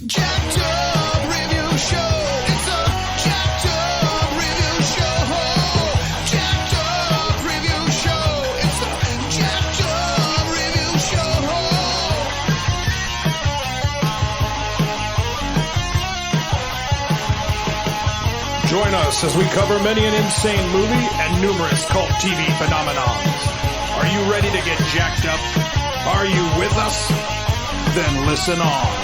Jacked Up Review Show. It's a Jacked Up Review Show. Jacked Up Review Show. It's a Jacked Up Review Show. Join us as we cover many an insane movie and numerous cult TV phenomenons. Are you ready to get jacked up? Are you with us? Then listen on.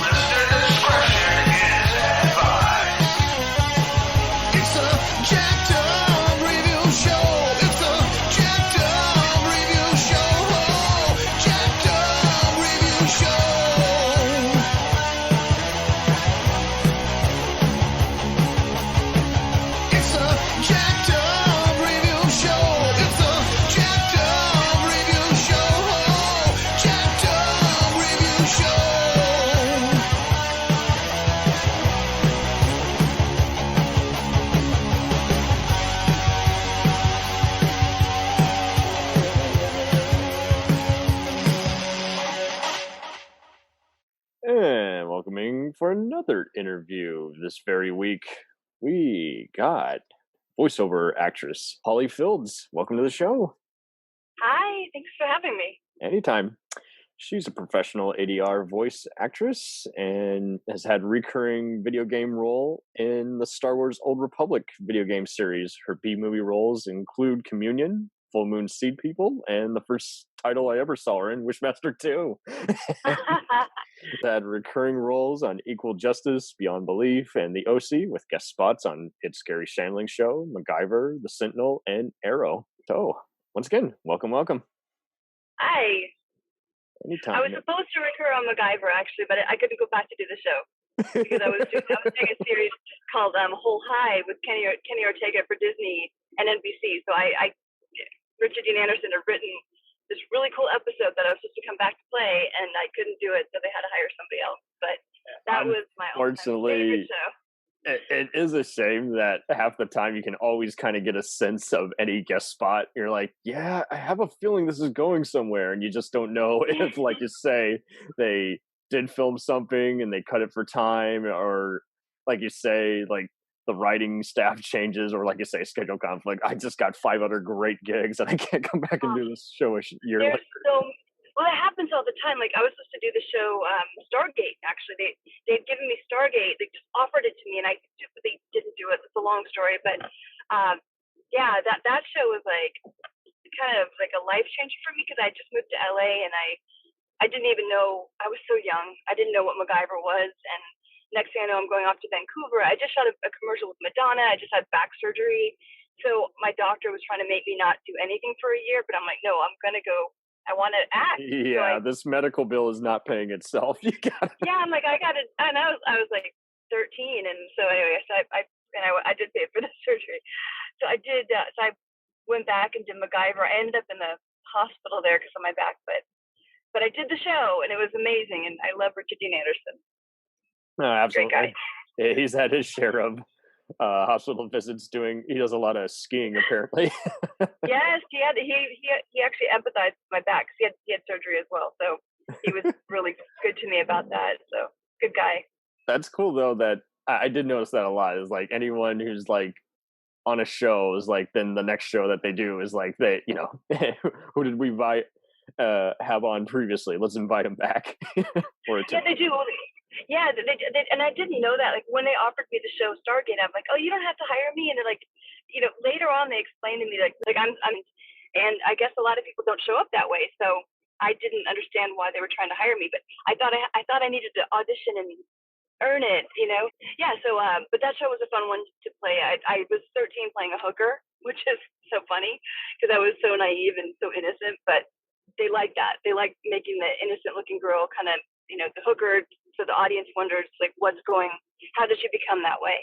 Listener discretion is advised. It's a Jacked Up Review Show. It's a Jacked Up Review Show. Jacked Up Review Show. It's a Jacked Up Review Show. It's a Jacked Up Review Show. Jacked Up Review Show. And welcoming for another interview this very week, we got voiceover actress Holly Fields. Welcome to the show. Hi, thanks for having me. Anytime. She's a professional ADR voice actress and has had recurring video game role in the Star Wars Old Republic video game series. Her B-movie roles include Communion, Full Moon Seed People, and the first title I ever saw her in, Wishmaster 2. Had recurring roles on Equal Justice, Beyond Belief, and The OC, with guest spots on It's Scary Shandling Show, MacGyver, The Sentinel, and Arrow. So, once again, welcome. Hi. Anytime. I was supposed to recur on MacGyver actually, but I couldn't go back to do the show because I was doing a series called Whole High with Kenny Ortega for Disney and NBC. So Richard Dean Anderson had written this really cool episode that I was supposed to come back to play, and I couldn't do it, so they had to hire somebody else. But that was my favorite show. It is a shame that half the time you can always kind of get a sense of any guest spot. You're like, yeah, I have a feeling this is going somewhere, and you just don't know if, like you say, they did film something and they cut it for time, or like you say, like the writing staff changes, or like you say, schedule conflict. I just got 5 other great gigs and I can't come back and do this show a year later. Well, it happens all the time. Like I was supposed to do the show Stargate. Actually, they had given me Stargate. They just offered it to me, and they didn't do it. It's a long story, but yeah, that show was like kind of like a life changer for me because I just moved to LA and I didn't even know. I was so young. I didn't know what MacGyver was, and next thing I know, I'm going off to Vancouver. I just shot a commercial with Madonna. I just had back surgery. So my doctor was trying to make me not do anything for a year, but I'm like, no, I'm going to go. I want to act. Yeah, so this medical bill is not paying itself. You got it. Yeah, I'm like, I got it. And I was like 13. And so anyway, so I did pay for the surgery. So I did, so I went back and did MacGyver. I ended up in the hospital there because of my back, but I did the show and it was amazing. And I love Richard Dean Anderson. No, absolutely. Great guy. He's had his share of hospital visits. He does a lot of skiing apparently. Yes, he actually empathized with my back because he had surgery as well. So he was really good to me about that. So good guy. That's cool though. That I did notice that a lot. Is like anyone who's like on a show is like, then the next show that they do is like, they, you know, who did we have on previously? Let's invite him back. Yeah, they do. Yeah, they, and I didn't know that. Like when they offered me the show Stargate, I'm like, oh, you don't have to hire me. And they're like, you know, later on they explained to me like I'm, and I guess a lot of people don't show up that way. So I didn't understand why they were trying to hire me, but I thought I needed to audition and earn it, you know? Yeah. So, but that show was a fun one to play. I was 13 playing a hooker, which is so funny because I was so naive and so innocent, but they like that. They like making the innocent looking girl kind of, you know, the hooker. So the audience wonders, like, how did she become that way?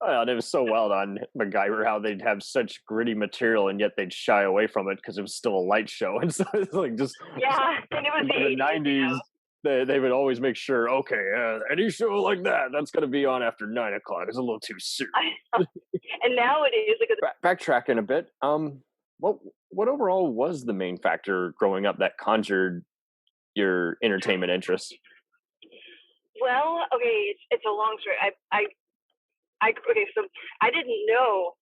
And it was so wild on MacGyver how they'd have such gritty material and yet they'd shy away from it because it was still a light show. And so it's like just yeah, and it was the 90s. You know? They would always make sure, okay, any show like that's going to be on after 9 o'clock. It's a little too soon. And now it is like backtracking a bit. What overall was the main factor growing up that conjured your entertainment interests? Well, okay, it's a long story. Okay, so I didn't know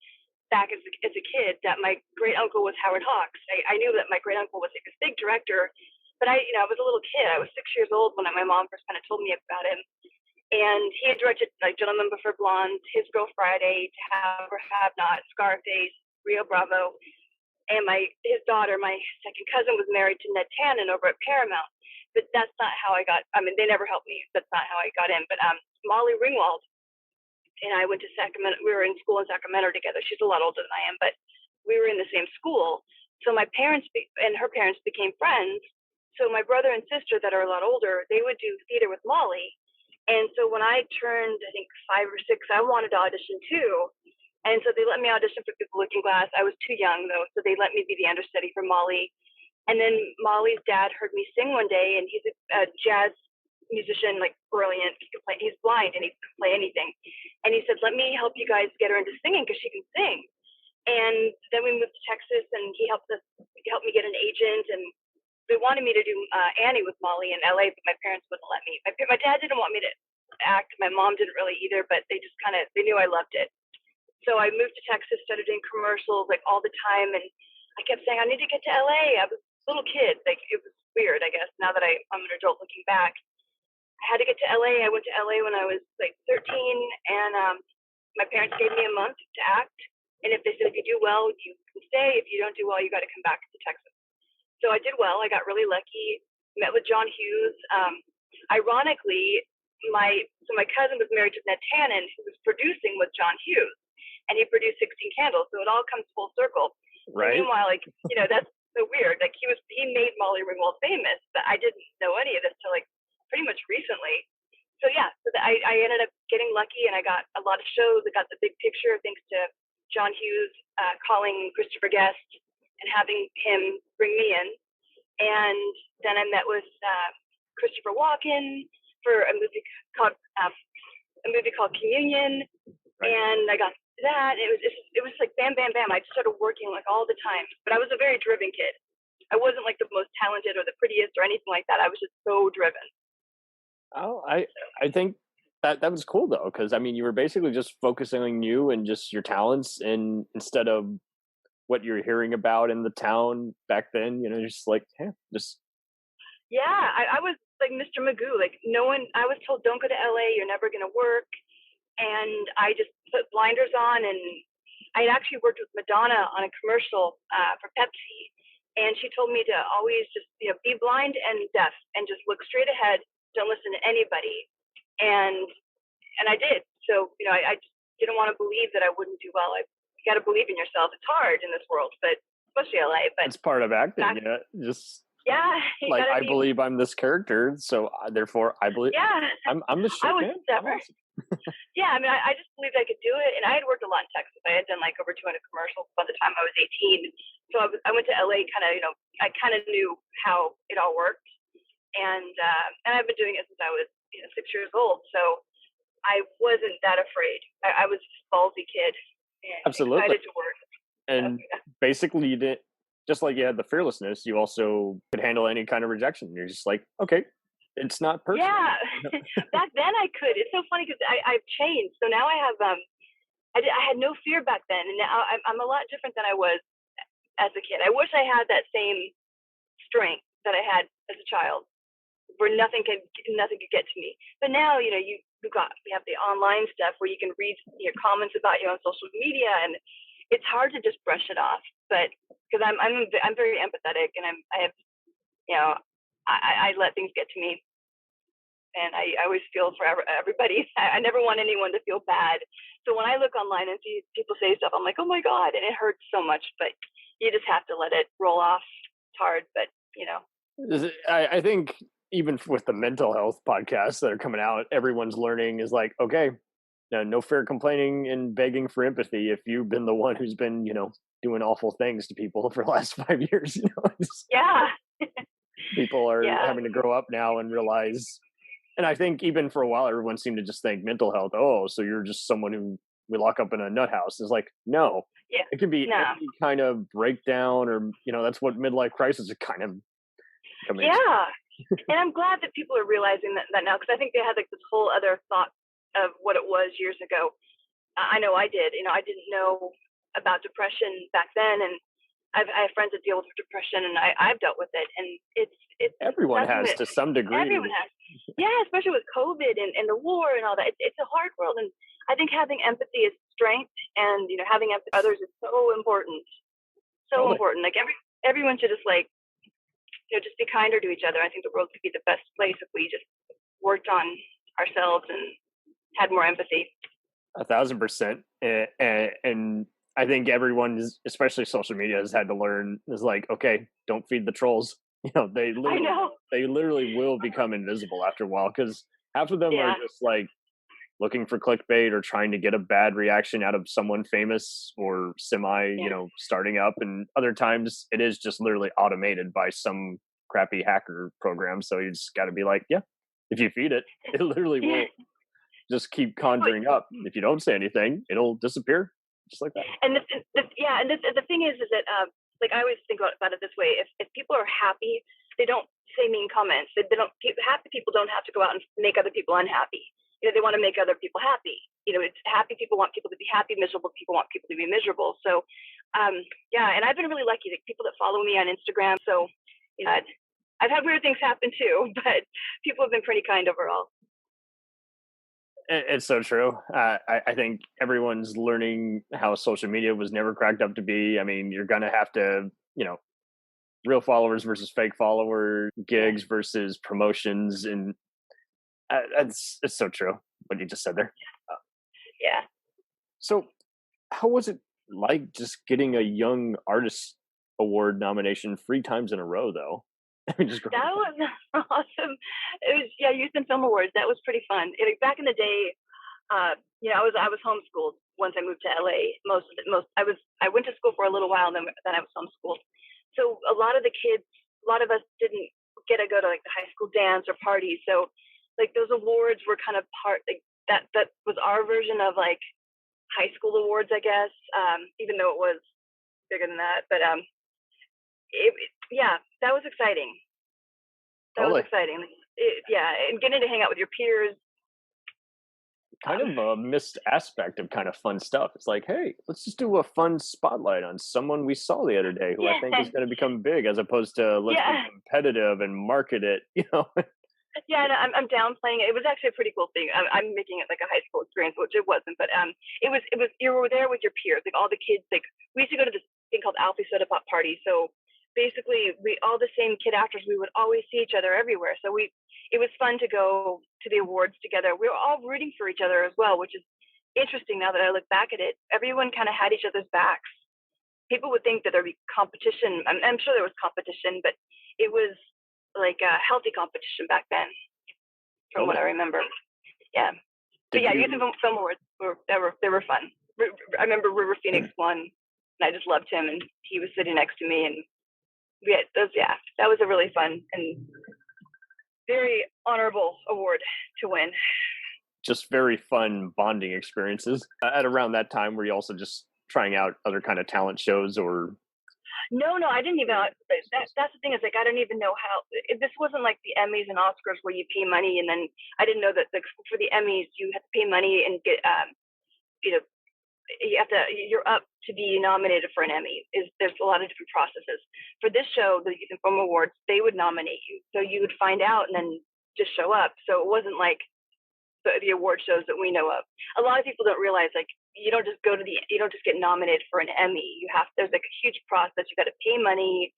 back as a kid that my great uncle was Howard Hawks. I knew that my great uncle was like this big director, but I was a little kid. I was 6 years old when my mom first kind of told me about him. And he had directed like Gentlemen Prefer Blondes, His Girl Friday, To Have or Have Not, Scarface, Rio Bravo. And his daughter, my second cousin, was married to Ned Tannen over at Paramount. But that's not how I got. I mean, they never helped me. That's not how I got in. But Molly Ringwald and I went to Sacramento. We were in school in Sacramento together. She's a lot older than I am, but we were in the same school. So my parents and her parents became friends. So my brother and sister that are a lot older, they would do theater with Molly. And so when I turned, I think 5 or 6, I wanted to audition too. And so they let me audition for Good Looking Glass. I was too young though, so they let me be the understudy for Molly. And then Molly's dad heard me sing one day, and he's a jazz musician, like brilliant. He can play. He's blind and he can play anything. And he said, "Let me help you guys get her into singing because she can sing." And then we moved to Texas, and he helped me get an agent. And they wanted me to do Annie with Molly in LA, but my parents wouldn't let me. My dad didn't want me to act. My mom didn't really either, but they just they knew I loved it. So I moved to Texas, started doing commercials like all the time, and I kept saying, I need to get to LA. I was a little kid. Like, it was weird, I guess, now that I'm an adult looking back. I had to get to LA. I went to LA when I was like 13, and my parents gave me a month to act. And if they said, if you do well, you can stay. If you don't do well, you got to come back to Texas. So I did well. I got really lucky, met with John Hughes. Ironically, my cousin was married to Ned Tannen, who was producing with John Hughes. And he produced 16 Candles, so it all comes full circle. Right. So meanwhile, like, that's so weird. Like, he made Molly Ringwald famous, but I didn't know any of this till like pretty much recently. So yeah, I ended up getting lucky, and I got a lot of shows. I got the big picture thanks to John Hughes calling Christopher Guest and having him bring me in. And then I met with Christopher Walken for a movie called Communion, right. And I got that. It was like bam, bam, bam. I just started working like all the time. But I was a very driven kid. I wasn't like the most talented or the prettiest or anything like that. I was just so driven. Oh, I think that was cool though, because I mean, you were basically just focusing on you and just your talents, and instead of what you're hearing about in the town back then, you're just like, hey, just. Yeah, I was like Mr. Magoo. Like, no one. I was told, don't go to LA. You're never gonna work. And I just put blinders on, and I had actually worked with Madonna on a commercial for Pepsi, and she told me to always just be blind and deaf and just look straight ahead, don't listen to anybody, and I did. So I just didn't want to believe that I wouldn't do well. You got to believe in yourself. It's hard in this world, but especially LA. But it's part of acting. Yeah, like I believe I'm this character, so therefore I believe. Yeah, I'm the shit. I was never. Yeah, I mean, I just believed I could do it, and I had worked a lot in Texas. I had done like over 200 commercials by the time I was 18. So I went to LA, I kind of knew how it all worked, and I've been doing it since I was 6 years old. So I wasn't that afraid. I was a ballsy kid, and absolutely excited to work. And basically, you didn't. Just like you had the fearlessness, you also could handle any kind of rejection. You're just like, okay, it's not personal. Yeah, back then I could. It's so funny because I've changed. So now I have, I had no fear back then, and now I'm a lot different than I was as a kid. I wish I had that same strength that I had as a child, where nothing could get to me. But now, we have the online stuff where you can read your comments about you on social media, and it's hard to just brush it off. But because I'm very empathetic, and I let things get to me, and I always feel for everybody. I never want anyone to feel bad. So when I look online and see people say stuff, I'm like, oh my God, and it hurts so much. But you just have to let it roll off. It's hard, but I think even with the mental health podcasts that are coming out, everyone's learning is like, okay, no fair complaining and begging for empathy if you've been the one who's been, doing awful things to people for the last 5 years. Yeah. People are having to grow up now and realize, and I think even for a while, everyone seemed to just think mental health, oh, so you're just someone who we lock up in a nut house. It's like, no, it can be any kind of breakdown, or, that's what midlife crisis is kind of coming. Yeah. And I'm glad that people are realizing that now, because I think they had like this whole other thought of what it was years ago. I know I did. I didn't know about depression back then, and I have friends that deal with depression, and I've dealt with it, and it's Everyone nothing has that to some degree. everyone has. Yeah, especially with COVID and the war and all that. It's a hard world, and I think having empathy is strength, and having empathy for others is so important, so Totally. important. Like everyone should just just be kinder to each other. I think the world could be the best place if we just worked on ourselves and had more empathy. 1,000%. And I think everyone, especially social media, has had to learn is like, okay, don't feed the trolls. They I know. literally will become invisible after a while, because half of them are Yeah. just like looking for clickbait or trying to get a bad reaction out of someone famous or semi, starting up. And other times it is just literally automated by some crappy hacker program. So you just got to be like, yeah, if you feed it, it literally will just keep conjuring up. If you don't say anything, it'll disappear just like that. And the thing is that I always think about it this way: if people are happy, they don't say mean comments. They don't. Happy people don't have to go out and make other people unhappy. They want to make other people happy. It's happy people want people to be happy. Miserable people want people to be miserable. So, and I've been really lucky. Like, people that follow me on Instagram. So, I've had weird things happen too, but people have been pretty kind overall. It's so true. I think everyone's learning how social media was never cracked up to be. I mean, you're gonna have to, real followers versus fake followers, gigs versus promotions, and it's so true what you just said there. Yeah. So, how was it like just getting a Young Artist Award nomination 3 times in a row, though? That was awesome. It was Youth and Film Awards. That was pretty fun. Back in the day, I was homeschooled once I moved to LA. I went to school for a little while, and then I was homeschooled. So a lot of us didn't get to go to like the high school dance or parties. So like those awards were kind of part like that was our version of like high school awards, I guess. Even though it was bigger than that, but that was exciting. Totally. Was exciting. And getting to hang out with your peers. Kind of a missed aspect of kind of fun stuff. It's like, hey, let's just do a fun spotlight on someone we saw the other day who I think is going to become big, as opposed to let's be competitive and market it, Yeah, and I'm downplaying it. It was actually a pretty cool thing. I'm making it like a high school experience, which it wasn't, but it was. You were there with your peers, like all the kids. Like we used to go to this thing called Alfie Soda Pop Party. So basically, we all the same kid actors. We would always see each other everywhere. So it was fun to go to the awards together. We were all rooting for each other as well, which is interesting now that I look back at it. Everyone kind of had each other's backs. People would think that there'd be competition. I'm sure there was competition, but it was like a healthy competition back then, from what I remember. Yeah. Youth and Film Awards they were fun. I remember River Phoenix won, and I just loved him, and he was sitting next to me, and that was a really fun and very honorable award to win. Just very fun bonding experiences. At around that time, were you also just trying out other kind of talent shows or? No, I didn't even. That's the thing, is like I didn't even know how. This wasn't like the Emmys and Oscars where you pay money, and then I didn't know that for the Emmys you have to pay money and get you're up to be nominated for an Emmy. There's a lot of different processes. For this show, the Youth and Film Awards, they would nominate you. So you would find out and then just show up. So it wasn't like the award shows that we know of. A lot of people don't realize, like, you don't just get nominated for an Emmy. There's like a huge process. You got to pay money,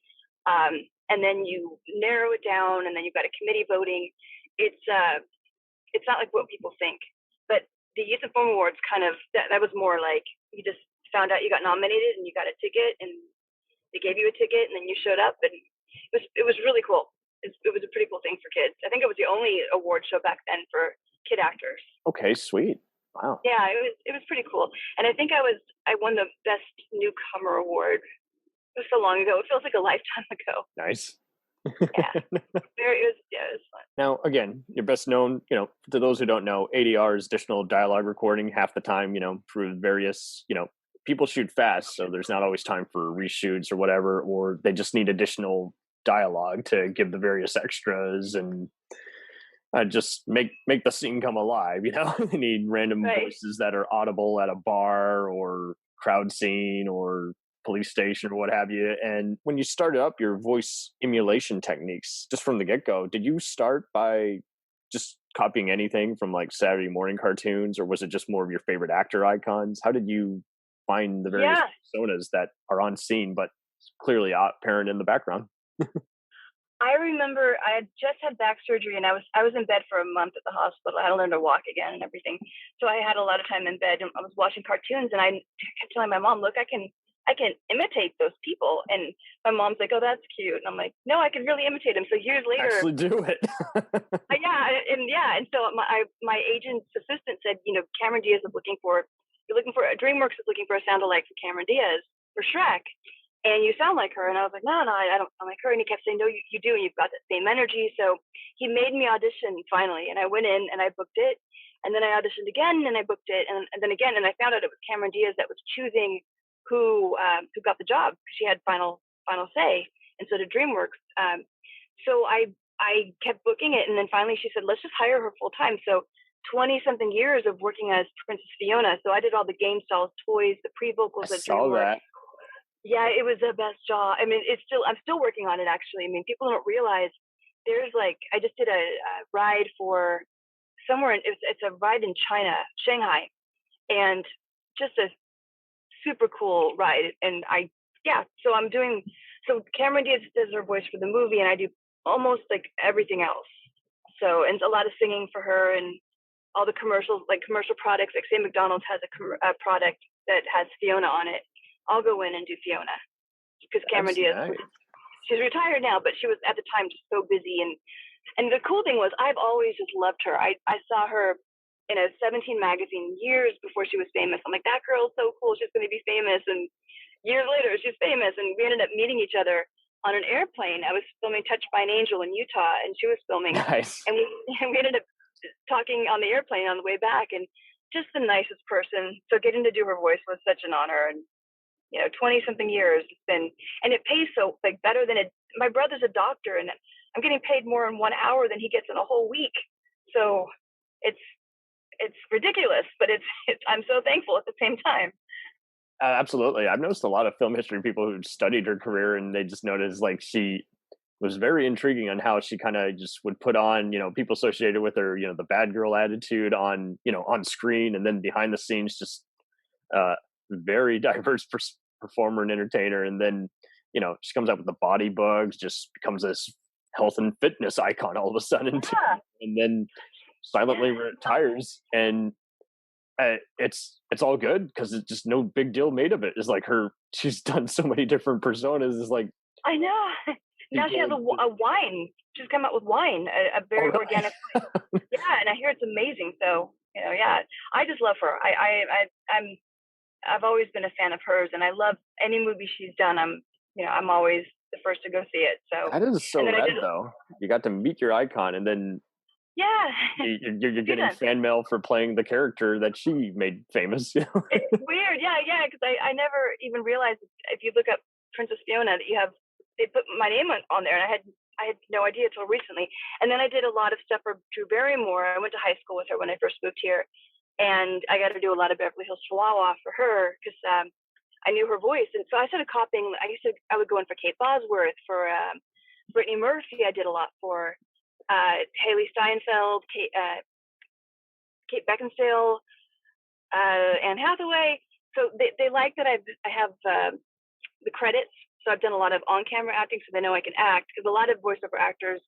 and then you narrow it down, and then you've got a committee voting. It's not like what people think. But the Youth and Film Awards kind of, that was more like you just found out you got nominated and you got a ticket, and they gave you a ticket, and then you showed up, and it was really cool. It was a pretty cool thing for kids. I think it was the only award show back then for kid actors. Okay, sweet. Wow. Yeah, it was pretty cool. And I think I won the Best Newcomer Award. It was so long ago. It feels like a lifetime ago. Nice. Yeah. It was fun. Now, again, you're best known, to those who don't know, ADR is additional dialogue recording half the time, for various, people shoot fast, so there's not always time for reshoots or whatever, or they just need additional dialogue to give the various extras and just make the scene come alive. You need random voices that are audible at a bar or crowd scene or police station or what have you. And when you started up your voice emulation techniques just from the get-go, did you start by just copying anything from like Saturday morning cartoons, or was it just more of your favorite actor icons? How did you find the various personas that are on scene but clearly apparent in the background? I remember I had just had back surgery, and I was in bed for a month at the hospital. I had to learn to walk again and everything. So I had a lot of time in bed, and I was watching cartoons, and I kept telling my mom, "Look, I can imitate those people." And my mom's like, "Oh, that's cute." And I'm like, "No, I can really imitate them." So years later, actually do it. And so my agent's assistant said, Cameron Diaz is looking for DreamWorks is looking for a sound-alike for Cameron Diaz for Shrek. And you sound like her. And I was like, no, I don't sound like her. And he kept saying, no, you do. And you've got that same energy. So he made me audition finally. And I went in and I booked it. And then I auditioned again and I booked it. And then again, and I found out it was Cameron Diaz that was choosing who got the job, because she had final say. And so did DreamWorks. So I kept booking it. And then finally she said, let's just hire her full time. So 20 something years of working as Princess Fiona. So I did all the game stalls, toys, the pre-vocals at DreamWorks. Yeah, it was the best job. I mean, I'm still working on it, actually. I mean, people don't realize there's I just did a ride for somewhere, it's a ride in China, Shanghai, and just a super cool ride. And so Cameron Diaz does her voice for the movie, and I do almost like everything else. So, and a lot of singing for her, and all the commercials, like commercial products, like say McDonald's has a product that has Fiona on it. I'll go in and do Fiona, because Cameron Diaz, she's retired now, but she was at the time just so busy. And the cool thing was, I've always just loved her. I saw her in a 17 magazine years before she was famous. I'm like, that girl's so cool. She's going to be famous. And years later, she's famous. And we ended up meeting each other on an airplane. I was filming Touched by an Angel in Utah, and she was filming. Nice. And we ended up talking on the airplane on the way back, and just the nicest person. So getting to do her voice was such an honor. And 20 something years it's been, and it pays so better than my brother's a doctor, and I'm getting paid more in 1 hour than he gets in a whole week. So it's ridiculous, but I'm so thankful at the same time. Absolutely. I've noticed a lot of film history people who've studied her career, and they just noticed she was very intriguing on how she kind of just would put on, people associated with her, the bad girl attitude on, on screen, and then behind the scenes, just very diverse performer and entertainer. And then she comes out with the body bugs, just becomes this health and fitness icon all of a sudden. And then silently retires, and it's all good, because it's just no big deal made of it. It's like she's done so many different personas. It's like, I know. Now she has a wine. She's come out with wine, a very organic wine. Yeah, and I hear it's amazing. So I just love her. I've always been a fan of hers, and I love any movie she's done. I'm always the first to go see it. So that is so rad, though. You got to meet your icon, and then you're getting fan mail for playing the character that she made famous. It's weird, because I never even realized, if you look up Princess Fiona, that they put my name on there, and I had no idea until recently. And then I did a lot of stuff for Drew Barrymore. I went to high school with her when I first moved here. And I got to do a lot of Beverly Hills Chihuahua for her, because I knew her voice. And so I started copying. I would go in for Kate Bosworth, for Brittany Murphy. I did a lot for Haley Steinfeld, Kate Beckinsale, Anne Hathaway. So they like that I have the credits. So I've done a lot of on-camera acting, so they know I can act, because a lot of voiceover actors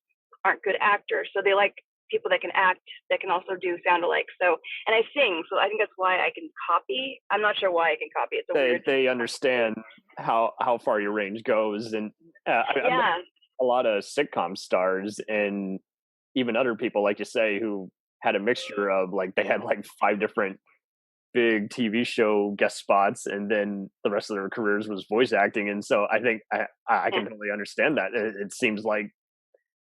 aren't good actors. So they like people that can act, that can also do sound alike. So, and I sing, so I think that's why I can copy. I'm not sure why I can copy. It's weird. They understand how far your range goes, and a lot of sitcom stars, and even other people, like you say, who had a mixture of they had 5 different big TV show guest spots, and then the rest of their careers was voice acting. And so I think I can totally understand that. It seems like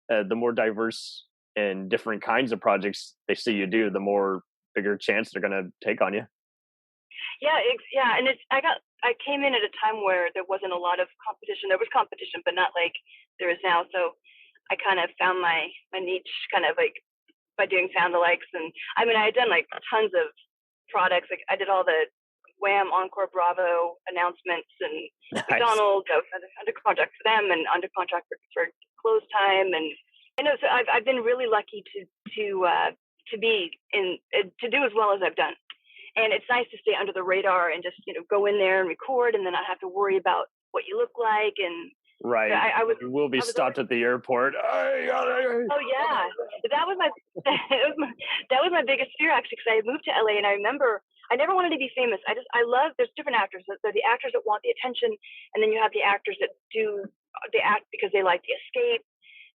the more diverse and different kinds of projects they see you do, the more bigger chance they're going to take on you. Yeah, and I came in at a time where there wasn't a lot of competition. There was competition, but not like there is now. So I kind of found my niche, kind of like by doing sound-alikes, and I mean, I had done like tons of products. Like I did all the Wham, Encore, Bravo announcements, and Nice. McDonald's. I was under contract for them, and under contract for Close Time, and I know. So I've been really lucky to be in to do as well as I've done. And it's nice to stay under the radar and just, go in there and record and then not have to worry about what you look like. And Right. You will be stopped at the airport. Oh yeah, that was my that was my biggest fear actually, because I moved to LA and I remember I never wanted to be famous. I love there's different actors. So the actors that want the attention, and then you have the actors that they act because they like the escape.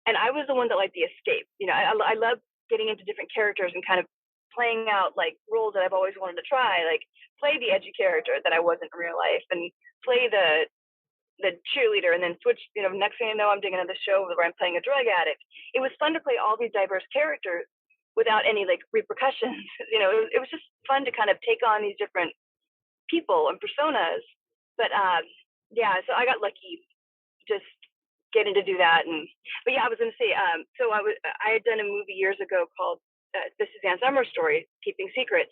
And I was the one that liked the escape. I love getting into different characters and kind of playing out like roles that I've always wanted to try, like play the edgy character that I wasn't in real life, and play the cheerleader, and then switch. Next thing you know, I'm doing another show where I'm playing a drug addict. It was fun to play all these diverse characters without any like repercussions. It was just fun to kind of take on these different people and personas. But yeah, so I got lucky just getting to do that. But yeah, I was going to say, so I had done a movie years ago called The Suzanne Summers Story, Keeping Secrets,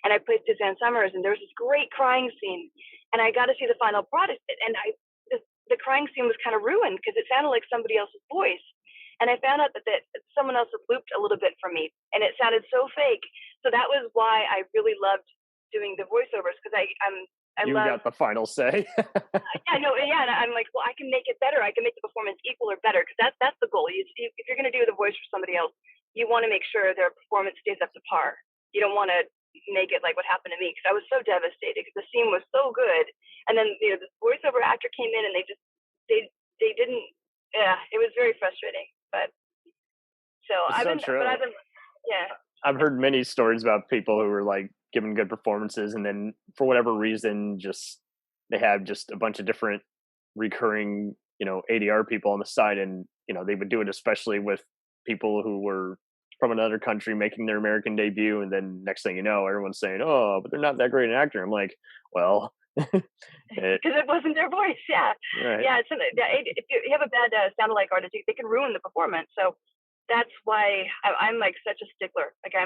and I played Suzanne Summers, and there was this great crying scene, and I got to see the final product, and the crying scene was kind of ruined because it sounded like somebody else's voice, and I found out that someone else had looped a little bit for me, and it sounded so fake. So that was why I really loved doing the voiceovers, because you got the final say. And I'm like, well, I can make it better. I can make the performance equal or better, because that's the goal. If you're going to do the voice for somebody else, you want to make sure their performance stays up to par. You don't want to make it like what happened to me, because I was so devastated because the scene was so good, and then the voiceover actor came in and they didn't. Yeah, it was very frustrating. But so I've been I've heard many stories about people who were like giving good performances, and then for whatever reason, they have just a bunch of different recurring, ADR people on the side, and they would do it especially with people who were from another country making their American debut, and then next thing you know, everyone's saying, "Oh, but they're not that great an actor." I'm like, well, because it wasn't their voice. Yeah, right. Yeah. If you have a bad sound-alike artist, they can ruin the performance. So that's why I'm like such a stickler. Like I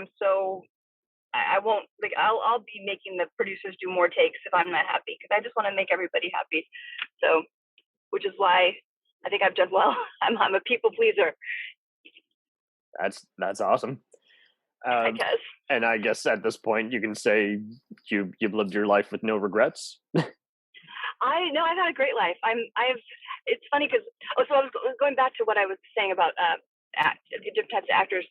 won't like I'll be making the producers do more takes if I'm not happy, because I just want to make everybody happy. So, which is why I think I've done well. I'm a people pleaser. That's awesome. I guess. And I guess at this point you can say you've lived your life with no regrets. I've had a great life. It's funny because I was going back to what I was saying about different types of actors.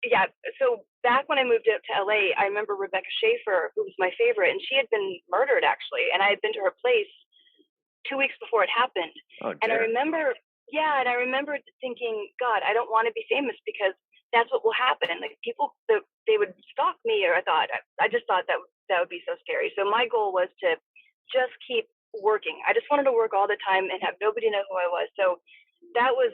Yeah. So back when I moved up to LA, I remember Rebecca Schaefer, who was my favorite, and she had been murdered actually, and I had been to her place 2 weeks before it happened. Oh, and I remember thinking, God, I don't want to be famous, because that's what will happen. Like people, they would stalk me, or I just thought that would be so scary. So my goal was to just keep working. I just wanted to work all the time and have nobody know who I was. So that was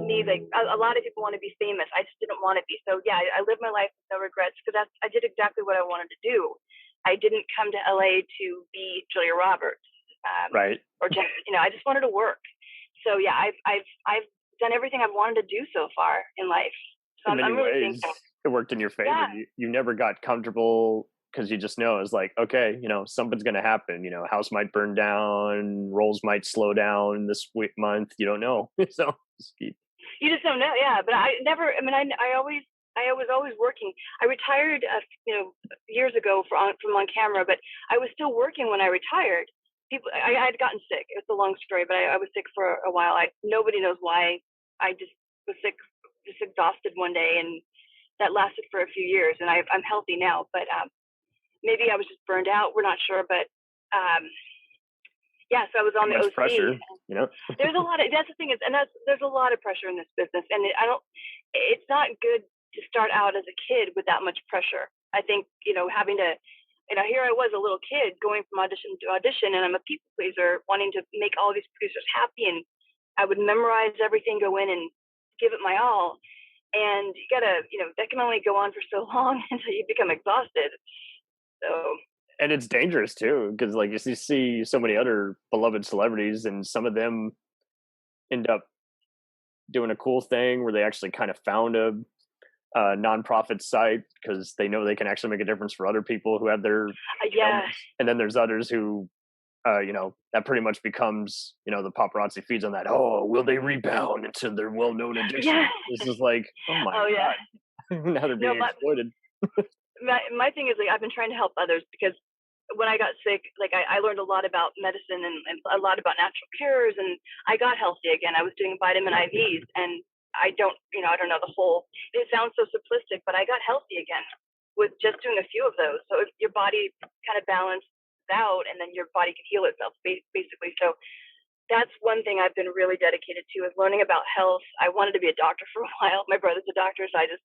me. Like a lot of people want to be famous. I just didn't want to be. So yeah, I lived my life with no regrets, because I did exactly what I wanted to do. I didn't come to LA to be Julia Roberts, right? Or just, I just wanted to work. So yeah, I've done everything I've wanted to do so far in life. So in many really ways, it worked in your favor. Yeah. You never got comfortable, because you just know it's like, okay, something's going to happen. House might burn down, roles might slow down this month. You don't know. So you just don't know. Yeah. But I was always working. I retired, years ago from on camera, but I was still working when I retired. I had gotten sick. It's a long story, but I was sick for a while. Nobody knows why. I just was sick, just exhausted one day, and that lasted for a few years. And I'm healthy now, but maybe I was just burned out. We're not sure, but yeah. So I was on the OC. Pressure, There's a lot of. That's the thing is, and there's a lot of pressure in this business, and it's not good to start out as a kid with that much pressure. I think having to. Here I was, a little kid going from audition to audition, and I'm a people pleaser, wanting to make all these producers happy, and I would memorize everything, go in and give it my all. And you gotta, that can only go on for so long until you become exhausted. So And it's dangerous too, because like you see so many other beloved celebrities, and some of them end up doing a cool thing where they actually kind of found a nonprofit site because they know they can actually make a difference for other people who have their ailments. And then there's others who that pretty much becomes, the paparazzi feeds on that. Oh, will they rebound into their well-known addiction? Yeah. This is like, oh my god. Now they're being exploited. My thing is, like, I've been trying to help others because when I got sick, like I learned a lot about medicine and a lot about natural cures, and I got healthy again. I was doing vitamin IVs, and I don't know the whole, it sounds so simplistic, but I got healthy again with just doing a few of those. So if your body kind of balances out, and then your body can heal itself basically. So that's one thing I've been really dedicated to, is learning about health. I wanted to be a doctor for a while. My brother's a doctor, so I just,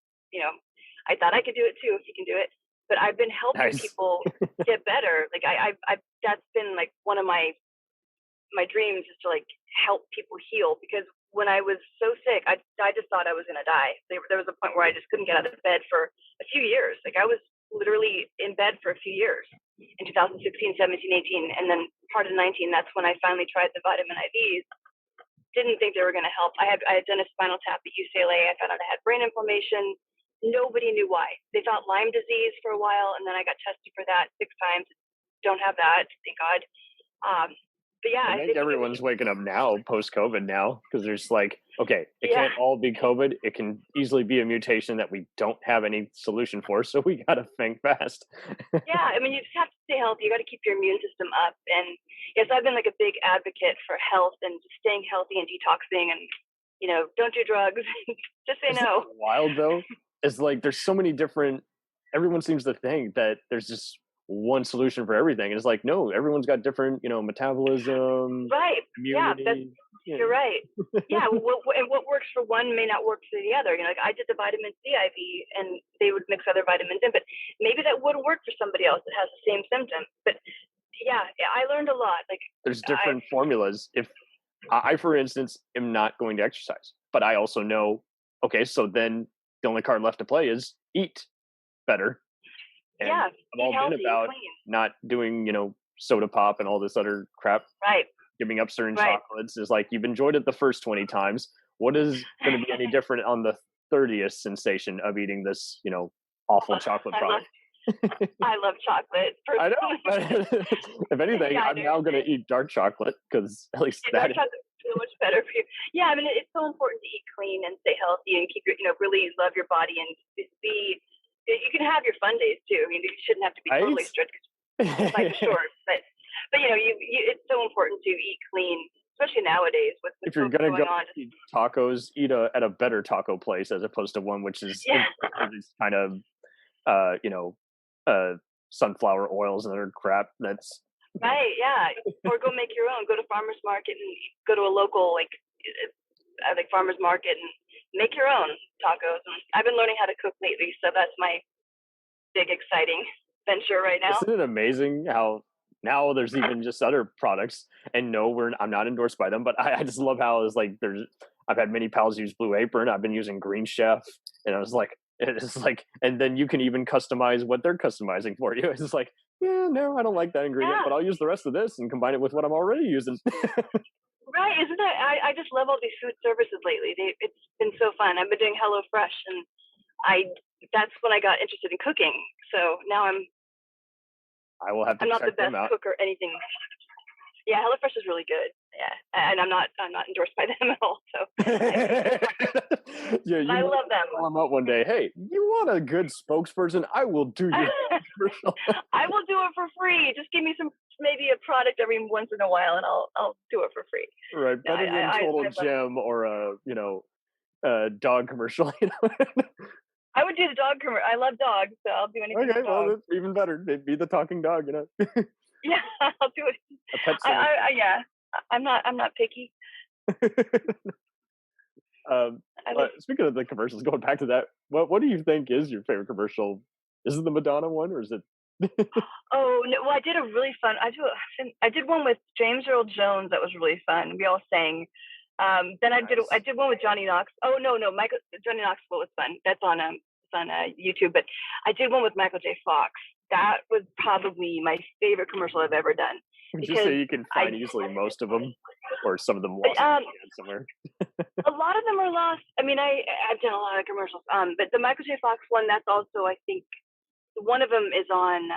I thought I could do it too if he can do it. But I've been helping people get better. Like I that's been like one of my dreams, is to like help people heal, because when I was so sick, I just thought I was going to die. There was a point where I just couldn't get out of bed for a few years. Like I was literally in bed for a few years in 2016, 17, 18, and then part of 19. That's when I finally tried the vitamin IVs. Didn't think they were going to help. I had done a spinal tap at UCLA. I found out I had brain inflammation. Nobody knew why. They thought Lyme disease for a while, and then I got tested for that 6 times. Don't have that, thank God. But yeah, I think everyone's waking up now, post-COVID now, because there's like, okay, it can't all be COVID. It can easily be a mutation that we don't have any solution for, so we got to think fast. Yeah, I mean, you just have to stay healthy. You got to keep your immune system up. And yes, I've been like a big advocate for health and just staying healthy and detoxing, and, don't do drugs. Just say no. Wild though. It's like there's so many different, everyone seems to think that there's just one solution for everything. And it's like, no, everyone's got different, metabolism, right? immunity. Yeah, you're right. Yeah, and what works for one may not work for the other. Like I did the vitamin C IV, and they would mix other vitamins in, but maybe that wouldn't work for somebody else that has the same symptoms. But yeah, I learned a lot. Like there's different formulas. If I, for instance, am not going to exercise, but I also know, okay, so then the only card left to play is eat better. And yeah, I've all been about not doing, soda pop and all this other crap. Right. Giving up certain chocolates is like, you've enjoyed it the first 20 times. What is going to be any different on the 30th sensation of eating this, awful chocolate product? I love chocolate. I know. If anything, I'm now going to eat dark chocolate, because at least that is so much better for you. Yeah, I mean, it's so important to eat clean and stay healthy and keep your, really love your body and be. You can have your fun days too. I mean, you shouldn't have to be totally strict, because life's short. But it's so important to eat clean, especially nowadays with if you're gonna go eat tacos, eat at a better taco place as opposed to one which is kind of sunflower oils and other crap. That's right. Yeah, or go make your own. Go to farmers market and go to a local like farmers market and make your own tacos. And I've been learning how to cook lately, so that's my big exciting venture right now. Isn't it amazing how now there's even just other products, and no, I'm not endorsed by them, but I just love how it's like I've had many pals use Blue Apron. I've been using Green Chef, and I was like, it's like, and then you can even customize what they're customizing for you. It's just like, yeah, no, I don't like that ingredient, but I'll use the rest of this and combine it with what I'm already using. Right, isn't it? I just love all these food services lately. It's been so fun. I've been doing HelloFresh, and that's when I got interested in cooking. So now I will have to I'm not check the best them out. cook or anything. Yeah, HelloFresh is really good. Yeah, and I'm not endorsed by them at all. So yeah, I love them. Call them out one day. Hey, you want a good spokesperson? I will do your commercial. I will do it for free. Just give me maybe a product every once in a while, and I'll do it for free. Right, better than Total Gem or a dog commercial. I would do the dog commercial. I love dogs, so I'll do anything. Okay, well, that's even better. Be the talking dog, Yeah, I'll do it. A pet yeah, I'm not picky. Speaking of the commercials, going back to that, what do you think is your favorite commercial? Is it the Madonna one, or is it? Oh no! Well, I did a really fun. I did one with James Earl Jones that was really fun. We all sang. Then I did one with Johnny Knox. Oh no, Johnny Knoxville was fun. That's on YouTube. But I did one with Michael J. Fox, that was probably my favorite commercial I've ever done. Would you Because say you can find easily most of them, or some of them lost somewhere? a lot of them are lost. I mean, I've done a lot of commercials. But the Michael J. Fox one, that's also, I think, one of them is on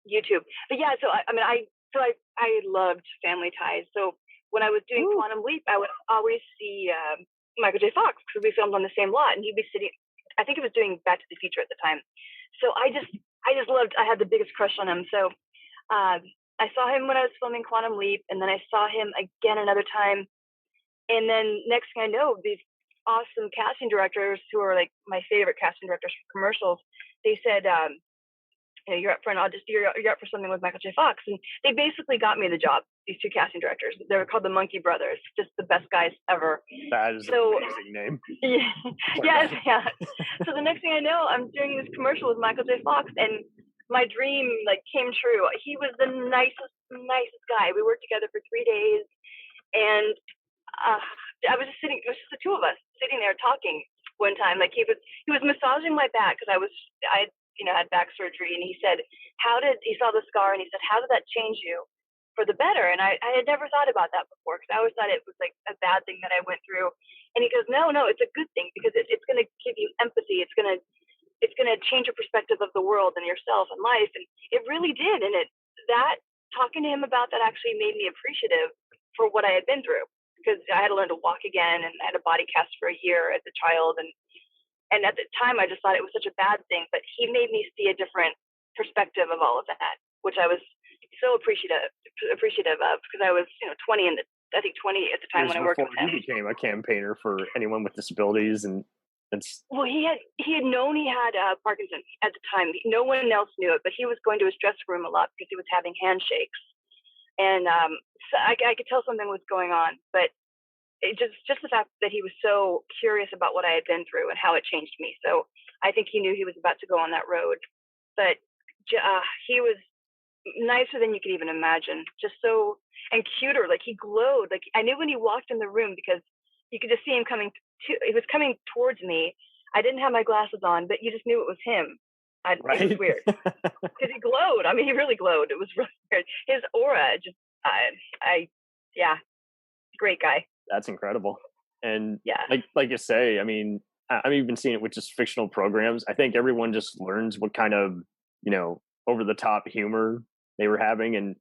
YouTube. But yeah, so I loved Family Ties. So when I was doing Quantum Leap, I would always see Michael J. Fox because we filmed on the same lot, and he'd be sitting. I think he was doing Back to the Future at the time. So I just loved. I had the biggest crush on him. So I saw him when I was filming Quantum Leap, and then I saw him again another time. And then next thing I know, these awesome casting directors who are like my favorite casting directors for commercials, they said, you're up for an audition, you're up for something with Michael J. Fox. And they basically got me the job, these two casting directors. They were called the Monkey Brothers, just the best guys ever. That is an amazing name. Yeah. So the next thing I know, I'm doing this commercial with Michael J. Fox, and my dream came true. He was the nicest guy. We worked together for 3 days, and I was just sitting. It was just the two of us sitting there talking one time. He was massaging my back because I had back surgery, and he said, he saw the scar, and he said, how did that change you for the better? And I had never thought about that before, because I always thought it was like a bad thing that I went through. And he goes, no, it's a good thing, because it's going to give you empathy. It's going to change your perspective of the world and yourself and life. And it really did. And talking to him about that actually made me appreciative for what I had been through, because I had to learn to walk again, and I had a body cast for a year as a child. And at the time, I just thought it was such a bad thing, but he made me see a different perspective of all of that, which I was so appreciative of, because I was, 20 I think 20 at the time when I worked with him. He became a campaigner for anyone with disabilities, and well, he had known he had Parkinson's at the time. No one else knew it, but he was going to his dressing room a lot because he was having handshakes, and so I could tell something was going on, but. It just the fact that he was so curious about what I had been through and how it changed me. So I think he knew he was about to go on that road. But he was nicer than you could even imagine. Just so, and cuter. He glowed. I knew when he walked in the room, because you could just see him he was coming towards me. I didn't have my glasses on, but you just knew it was him. Right? It was weird. Because he glowed. I mean, he really glowed. It was really weird. His aura just, great guy. That's incredible. And yeah, like you say, I mean, I've even seen it with just fictional programs. I think everyone just learns what kind of, over the top humor they were having. And,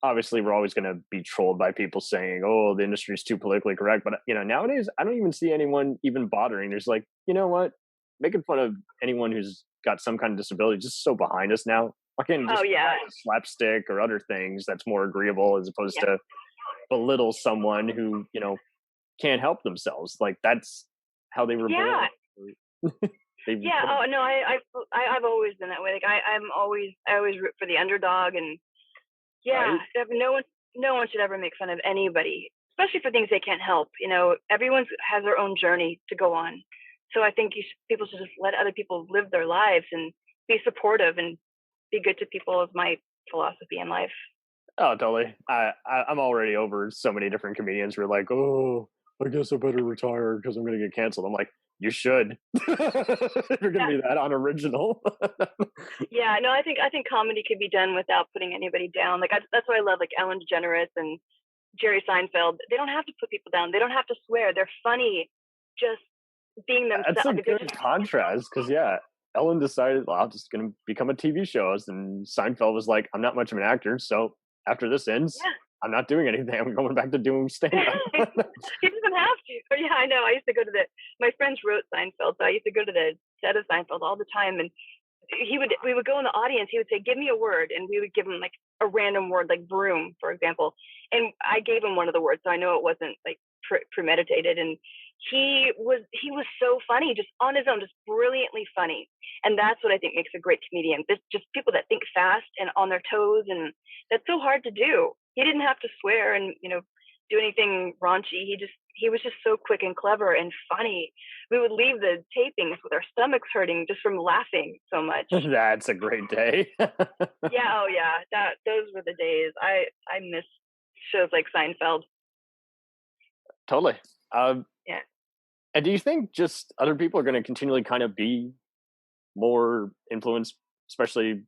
obviously we're always going to be trolled by people saying, oh, the industry is too politically correct. But, nowadays I don't even see anyone even bothering. There's what? Making fun of anyone who's got some kind of disability just so behind us now. Why can't just slapstick or other things that's more agreeable, as opposed to belittle someone who can't help themselves? That's how they were born. Oh no, I've always been that way. I always root for the underdog, and right? no one should ever make fun of anybody, especially for things they can't help. Everyone has their own journey to go on, so I think people should just let other people live their lives and be supportive and be good to people. Is my philosophy in life. Oh, totally. I'm already over so many different comedians who are like, oh, I guess I better retire because I'm going to get canceled. I'm like, you should. You're going to be that unoriginal. Yeah, no, I think comedy could be done without putting anybody down. That's why I love Ellen DeGeneres and Jerry Seinfeld. They don't have to put people down. They don't have to swear. They're funny, just being themselves. That's a good contrast, because Ellen decided, well, I'm just going to become a TV show. And Seinfeld was like, I'm not much of an actor, so after this ends, I'm not doing anything. I'm going back to doing stand-up. He doesn't have to. Yeah, I know. I used to go to my friends wrote Seinfeld, so I used to go to the set of Seinfeld all the time. And we would go in the audience. He would say, give me a word. And we would give him a random word, like broom, for example. And I gave him one of the words, so I know it wasn't premeditated. And he was so funny, just on his own, just brilliantly funny. And that's what I think makes a great comedian. Just people that think fast and on their toes, and that's so hard to do. He didn't have to swear and do anything raunchy. He was just so quick and clever and funny. We would leave the tapings with our stomachs hurting just from laughing so much. That's a great day. Those were the days. I miss shows like Seinfeld. Totally. Yeah. And do you think just other people are going to continually kind of be more influenced, especially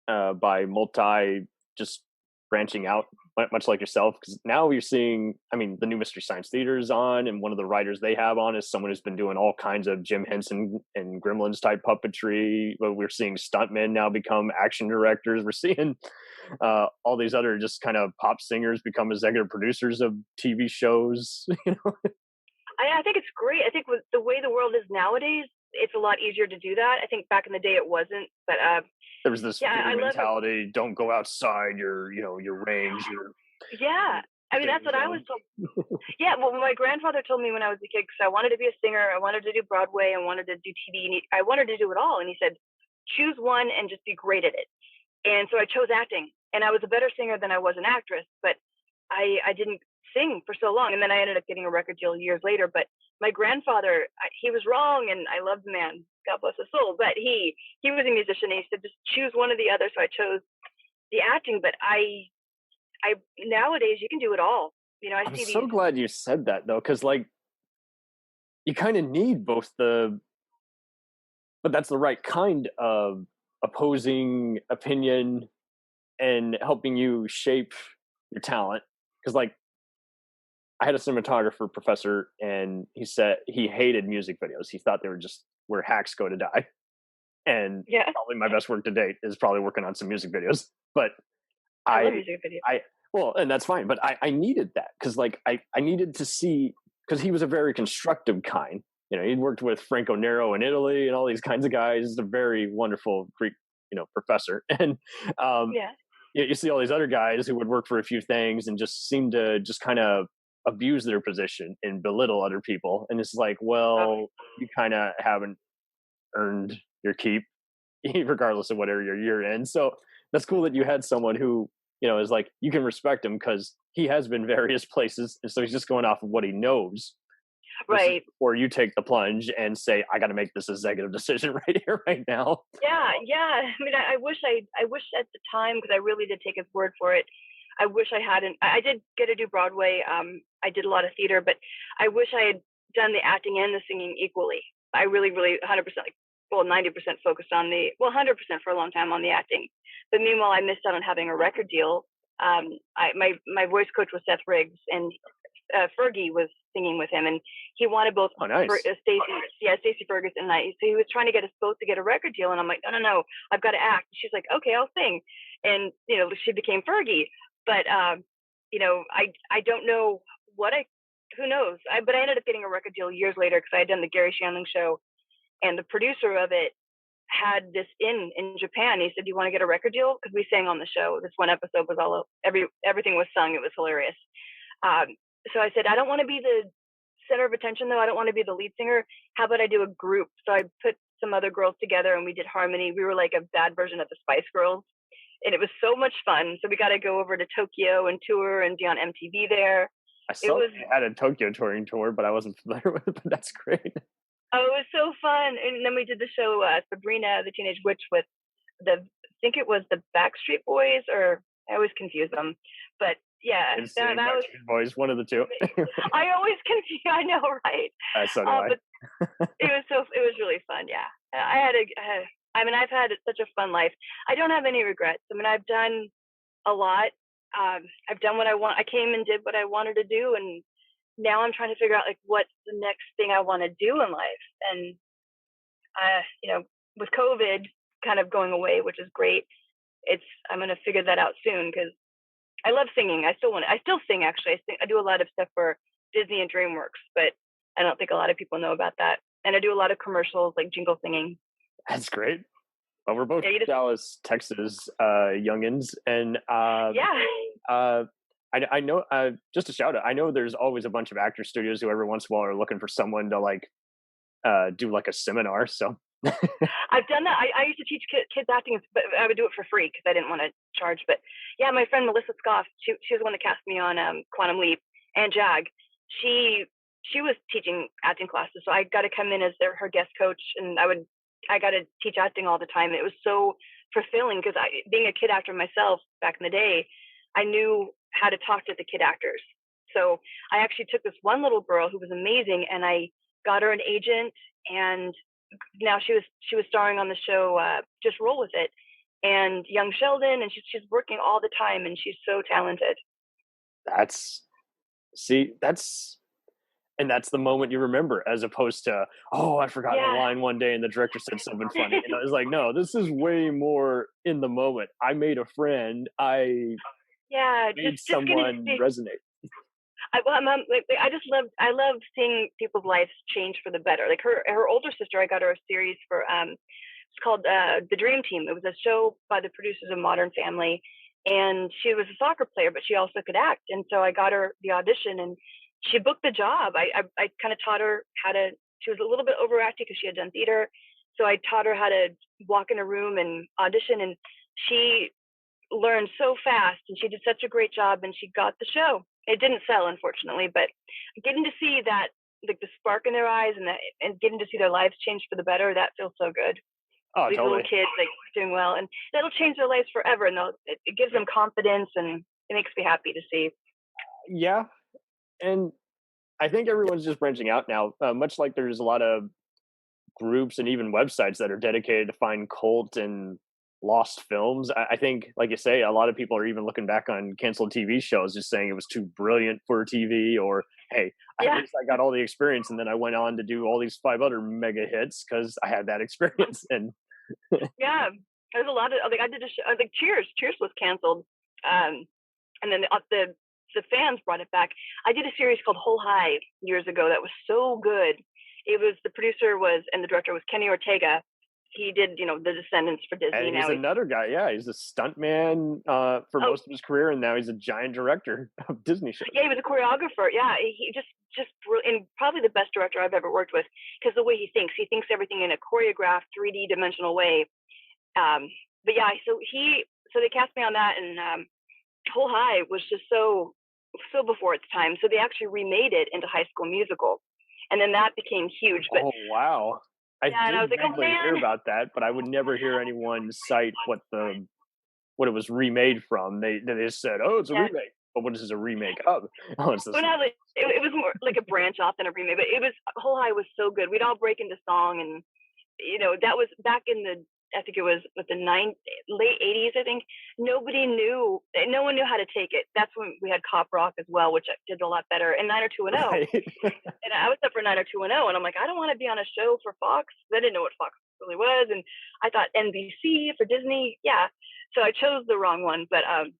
by just branching out, much like yourself. Because now you're seeing, I mean, the new Mystery Science Theater is on, and one of the writers they have on is someone who's been doing all kinds of Jim Henson and Gremlins type puppetry. But we're seeing stuntmen now become action directors. We're seeing all these other just kind of pop singers become executive producers of TV shows. I think it's great. I think with the way the world is nowadays, it's a lot easier to do that. I think back in the day it wasn't, but there was this mentality: don't go outside your range. Yeah, I mean that's what I was told. Yeah, well, my grandfather told me when I was a kid, because I wanted to be a singer, I wanted to do Broadway, I wanted to do TV, and I wanted to do it all. And he said, choose one and just be great at it. And so I chose acting, and I was a better singer than I was an actress, but I didn't sing for so long. And then I ended up getting a record deal years later. But my grandfather, he was wrong, and I love the man, God bless his soul, but he was a musician, and he said just choose one or the other. So I chose the acting. But I nowadays you can do it all. I'm so glad you said that, though, because like you kind of need both but that's the right kind of opposing opinion and helping you shape your talent. Because like I had a cinematographer professor, and he said he hated music videos. He thought they were just where hacks go to die. And probably my best work to date is probably working on some music videos. But I love music videos. Well, and that's fine. But I needed that because like I needed to see, because he was a very constructive kind. He'd worked with Franco Nero in Italy and all these kinds of guys. He's a very wonderful Greek, professor. And you see all these other guys who would work for a few things and just seem to just kind of abuse their position and belittle other people. And it's like, well, you kind of haven't earned your keep, regardless of whatever you're in. So that's cool that you had someone who, is like, you can respect him because he has been various places. And so he's just going off of what he knows. Right. Or you take the plunge and say, I got to make this executive decision right here, right now. Yeah. I mean, I wish at the time, because I really did take his word for it. I wish I hadn't. I did get to do Broadway. I did a lot of theater, but I wish I had done the acting and the singing equally. I really, 100%, 90% focused on 100% for a long time on the acting. But meanwhile, I missed out on having a record deal. My voice coach was Seth Riggs, and Fergie was singing with him, and he wanted both Stacey Ferguson and I. So he was trying to get us both to get a record deal, and I'm like, no, I've got to act. She's like, okay, I'll sing, and she became Fergie. But I don't know who knows? But I ended up getting a record deal years later because I had done the Gary Shandling show, and the producer of it had this in Japan. He said, "Do you want to get a record deal?" Because we sang on the show. This one episode was everything was sung. It was hilarious. So I said, I don't want to be the center of attention, though. I don't want to be the lead singer. How about I do a group? So I put some other girls together, and we did harmony. We were like a bad version of the Spice Girls, and it was so much fun. So we got to go over to Tokyo and tour and be on MTV there. I saw they had a Tokyo touring tour, but I wasn't familiar with it. But that's great. Oh, it was so fun. And then we did the show Sabrina the Teenage Witch with I think it was the Backstreet Boys, or I always confuse them. But yeah, that was Boys, one of the two. I always confuse. I know, right? So do I. But it was really fun. Yeah, I've had such a fun life. I don't have any regrets. I mean, I've done a lot. I've done what I want. I came and did what I wanted to do, and now I'm trying to figure out like what's the next thing I want to do in life. And with COVID kind of going away, which is great, I'm going to figure that out soon because I love singing. I still sing actually. I do a lot of stuff for Disney and DreamWorks, but I don't think a lot of people know about that. And I do a lot of commercials, like jingle singing. That's great. Well, we're both Dallas, Texas youngins, and I know, just a shout out, I know there's always a bunch of actor studios who every once in a while are looking for someone to like do like a seminar. So I've done that. I used to teach kids acting, but I would do it for free because I didn't want to charge. But yeah, my friend Melissa Scoff, she was the one that cast me on Quantum Leap, and Jag. She was teaching acting classes, so I got to come in as her guest coach, and I got to teach acting all the time. It was so fulfilling because being a kid actor myself back in the day, I knew how to talk to the kid actors. So I actually took this one little girl who was amazing, and I got her an agent, and now she was starring on the show Just Roll With It. and young Sheldon, and she's working all the time, and she's so talented. That's and that's the moment you remember, as opposed to, oh, I forgot Yeah. a line one day and the director said something funny. It's like, no, this is way more in the moment. I made a friend. I Yeah, made just getting to someone see. resonate. I love seeing people's lives change for the better. Like her older sister, I got her a series for it's called The Dream Team. It was a show by the producers of Modern Family, and she was a soccer player, but she also could act. And so I got her the audition, and she booked the job. I kind of taught her how to. She was a little bit overacting because she had done theater, so I taught her how to walk in a room and audition, and she learned so fast, and she did such a great job, and she got the show. It didn't sell, unfortunately, but getting to see that, like the spark in their eyes, and getting to see their lives change for the better, that feels so good. Oh, These totally. little kids like doing well, and that'll change their lives forever, and it gives them confidence, and it makes me happy to see. Yeah, and I think everyone's just branching out now, much like there's a lot of groups and even websites that are dedicated to find cult and lost films. I think, like you say, a lot of people are even looking back on canceled TV shows, just saying it was too brilliant for TV, or hey, Yeah. at least I got all the experience, and then I went on to do all these 5 other mega hits because I had that experience. And Yeah, there's a lot of, like, I did a show, like Cheers was canceled, and then the fans brought it back. I did a series called Whole High years ago that was so good. It was, the producer was, and the director was Kenny Ortega. He did, The Descendants for Disney. and he's another guy, yeah, he's a stuntman for most of his career, and now he's a giant director of Disney shows. Yeah, he was a choreographer. Yeah, he just and probably the best director I've ever worked with, because the way he thinks everything in a choreographed 3D dimensional way. But yeah, so they cast me on that, and Whole High was just so before its time. So they actually remade it into High School Musical, and then that became huge. But oh wow, I and I was did like, oh vaguely hear man, about that, but I would never hear anyone cite what it was remade from. They just said, oh, it's a remake. But what is this a remake of? Oh, it's this. Well, no, it was more like a branch off than a remake. But it was, Whole High was so good. We'd all break into song, and that was back in the, I think it was with the late 80s. I think no one knew how to take it. That's when we had Cop Rock as well, which did a lot better, and 90210. Right. And I was up for 90210, and I'm like, I don't want to be on a show for Fox. I didn't know what Fox really was, and I thought NBC for Disney. Yeah, so I chose the wrong one, but I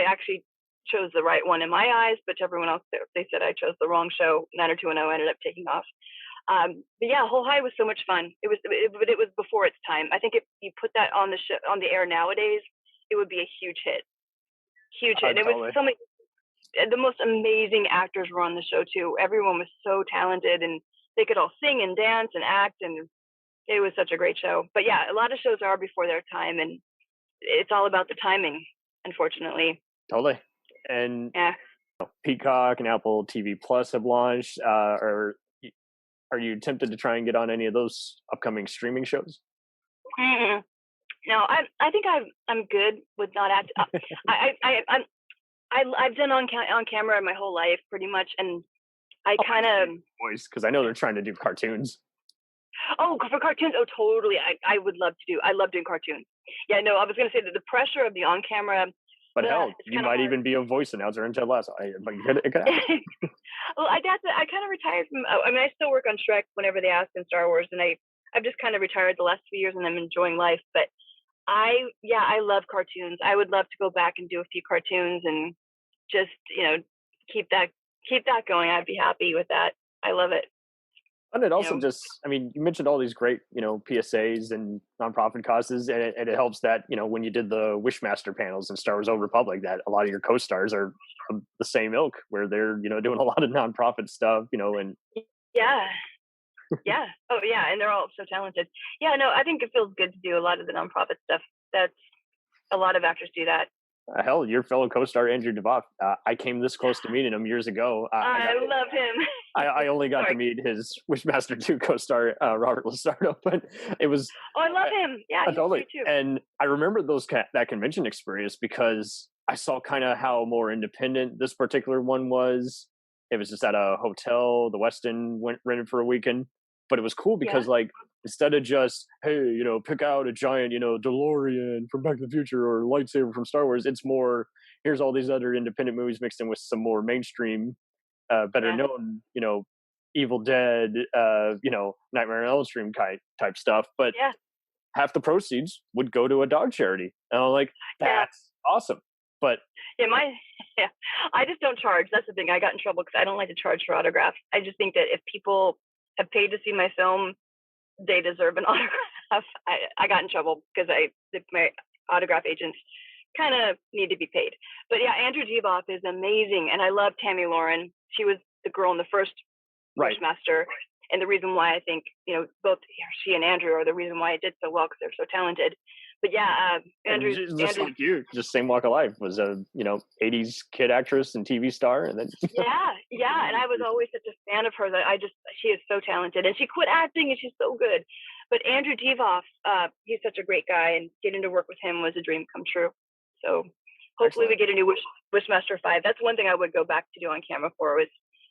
actually chose the right one in my eyes. But to everyone else, they said I chose the wrong show. 90210 ended up taking off. But yeah, Whole High was so much fun. It was before its time. I think if you put that on the air nowadays, it would be a huge hit. And it was so many. The most amazing actors were on the show too. Everyone was so talented, and they could all sing and dance and act, and it was such a great show. But yeah, a lot of shows are before their time, and it's all about the timing, unfortunately. Totally. And yeah. Peacock and Apple TV Plus have launched. Are you tempted to try and get on any of those upcoming streaming shows? Mm-mm. No, I think I'm good with not acting. I've done on camera my whole life pretty much, and I kind of voice, because I know they're trying to do cartoons. Oh, for cartoons? Oh, totally. I would love to do. I love doing cartoons. Yeah, no, I was going to say that the pressure of the on camera. But hell, you might even be a voice announcer in Ted Lasso. Well, I kind of retired from. I mean, I still work on Shrek whenever they ask in Star Wars, and I've just kind of retired the last few years, and I'm enjoying life. But I love cartoons. I would love to go back and do a few cartoons and just keep that going. I'd be happy with that. I love it. And it also you mentioned all these great, PSAs and nonprofit causes, and it helps that, when you did the Wishmaster panels in Star Wars Old Republic, that a lot of your co-stars are of the same ilk, where they're, doing a lot of nonprofit stuff, and. Yeah. Yeah. Oh, yeah. And they're all so talented. Yeah, no, I think it feels good to do a lot of the nonprofit stuff. That's a lot of actors do that. Hell, your fellow co-star Andrew Devoff, I came this close to meeting him years ago. I love him. I only got to meet his Wishmaster 2 co-star Robert Lasardo, but it was. Oh, I love him. Yeah, he's totally. Great too. And I remember that convention experience because I saw kind of how more independent this particular one was. It was just at a hotel, the Westin rented for a weekend, but it was cool because instead of just, hey, pick out a giant, DeLorean from Back to the Future or lightsaber from Star Wars. It's more, here's all these other independent movies mixed in with some more mainstream, better known, Evil Dead, Nightmare on Elm Street type stuff. But half the proceeds would go to a dog charity. And I'm like, that's awesome. But I just don't charge. That's the thing. I got in trouble because I don't like to charge for autographs. I just think that if people have paid to see my film, they deserve an autograph. I got in trouble because my autograph agents kind of need to be paid. But yeah, Andrew Divoff is amazing, and I love Tammy Lauren. She was the girl in the first Wishmaster, and the reason why I think both she and Andrew are the reason why I did so well because they're so talented. But yeah, Andrew, like you, just same walk of life, was a 80s kid actress and TV star, and then yeah, and I was always such a fan of her that she is so talented, and she quit acting and she's so good. But Andrew Divoff, he's such a great guy, and getting to work with him was a dream come true. So hopefully we get a new Wishmaster 5. That's one thing I would go back to do on camera for, was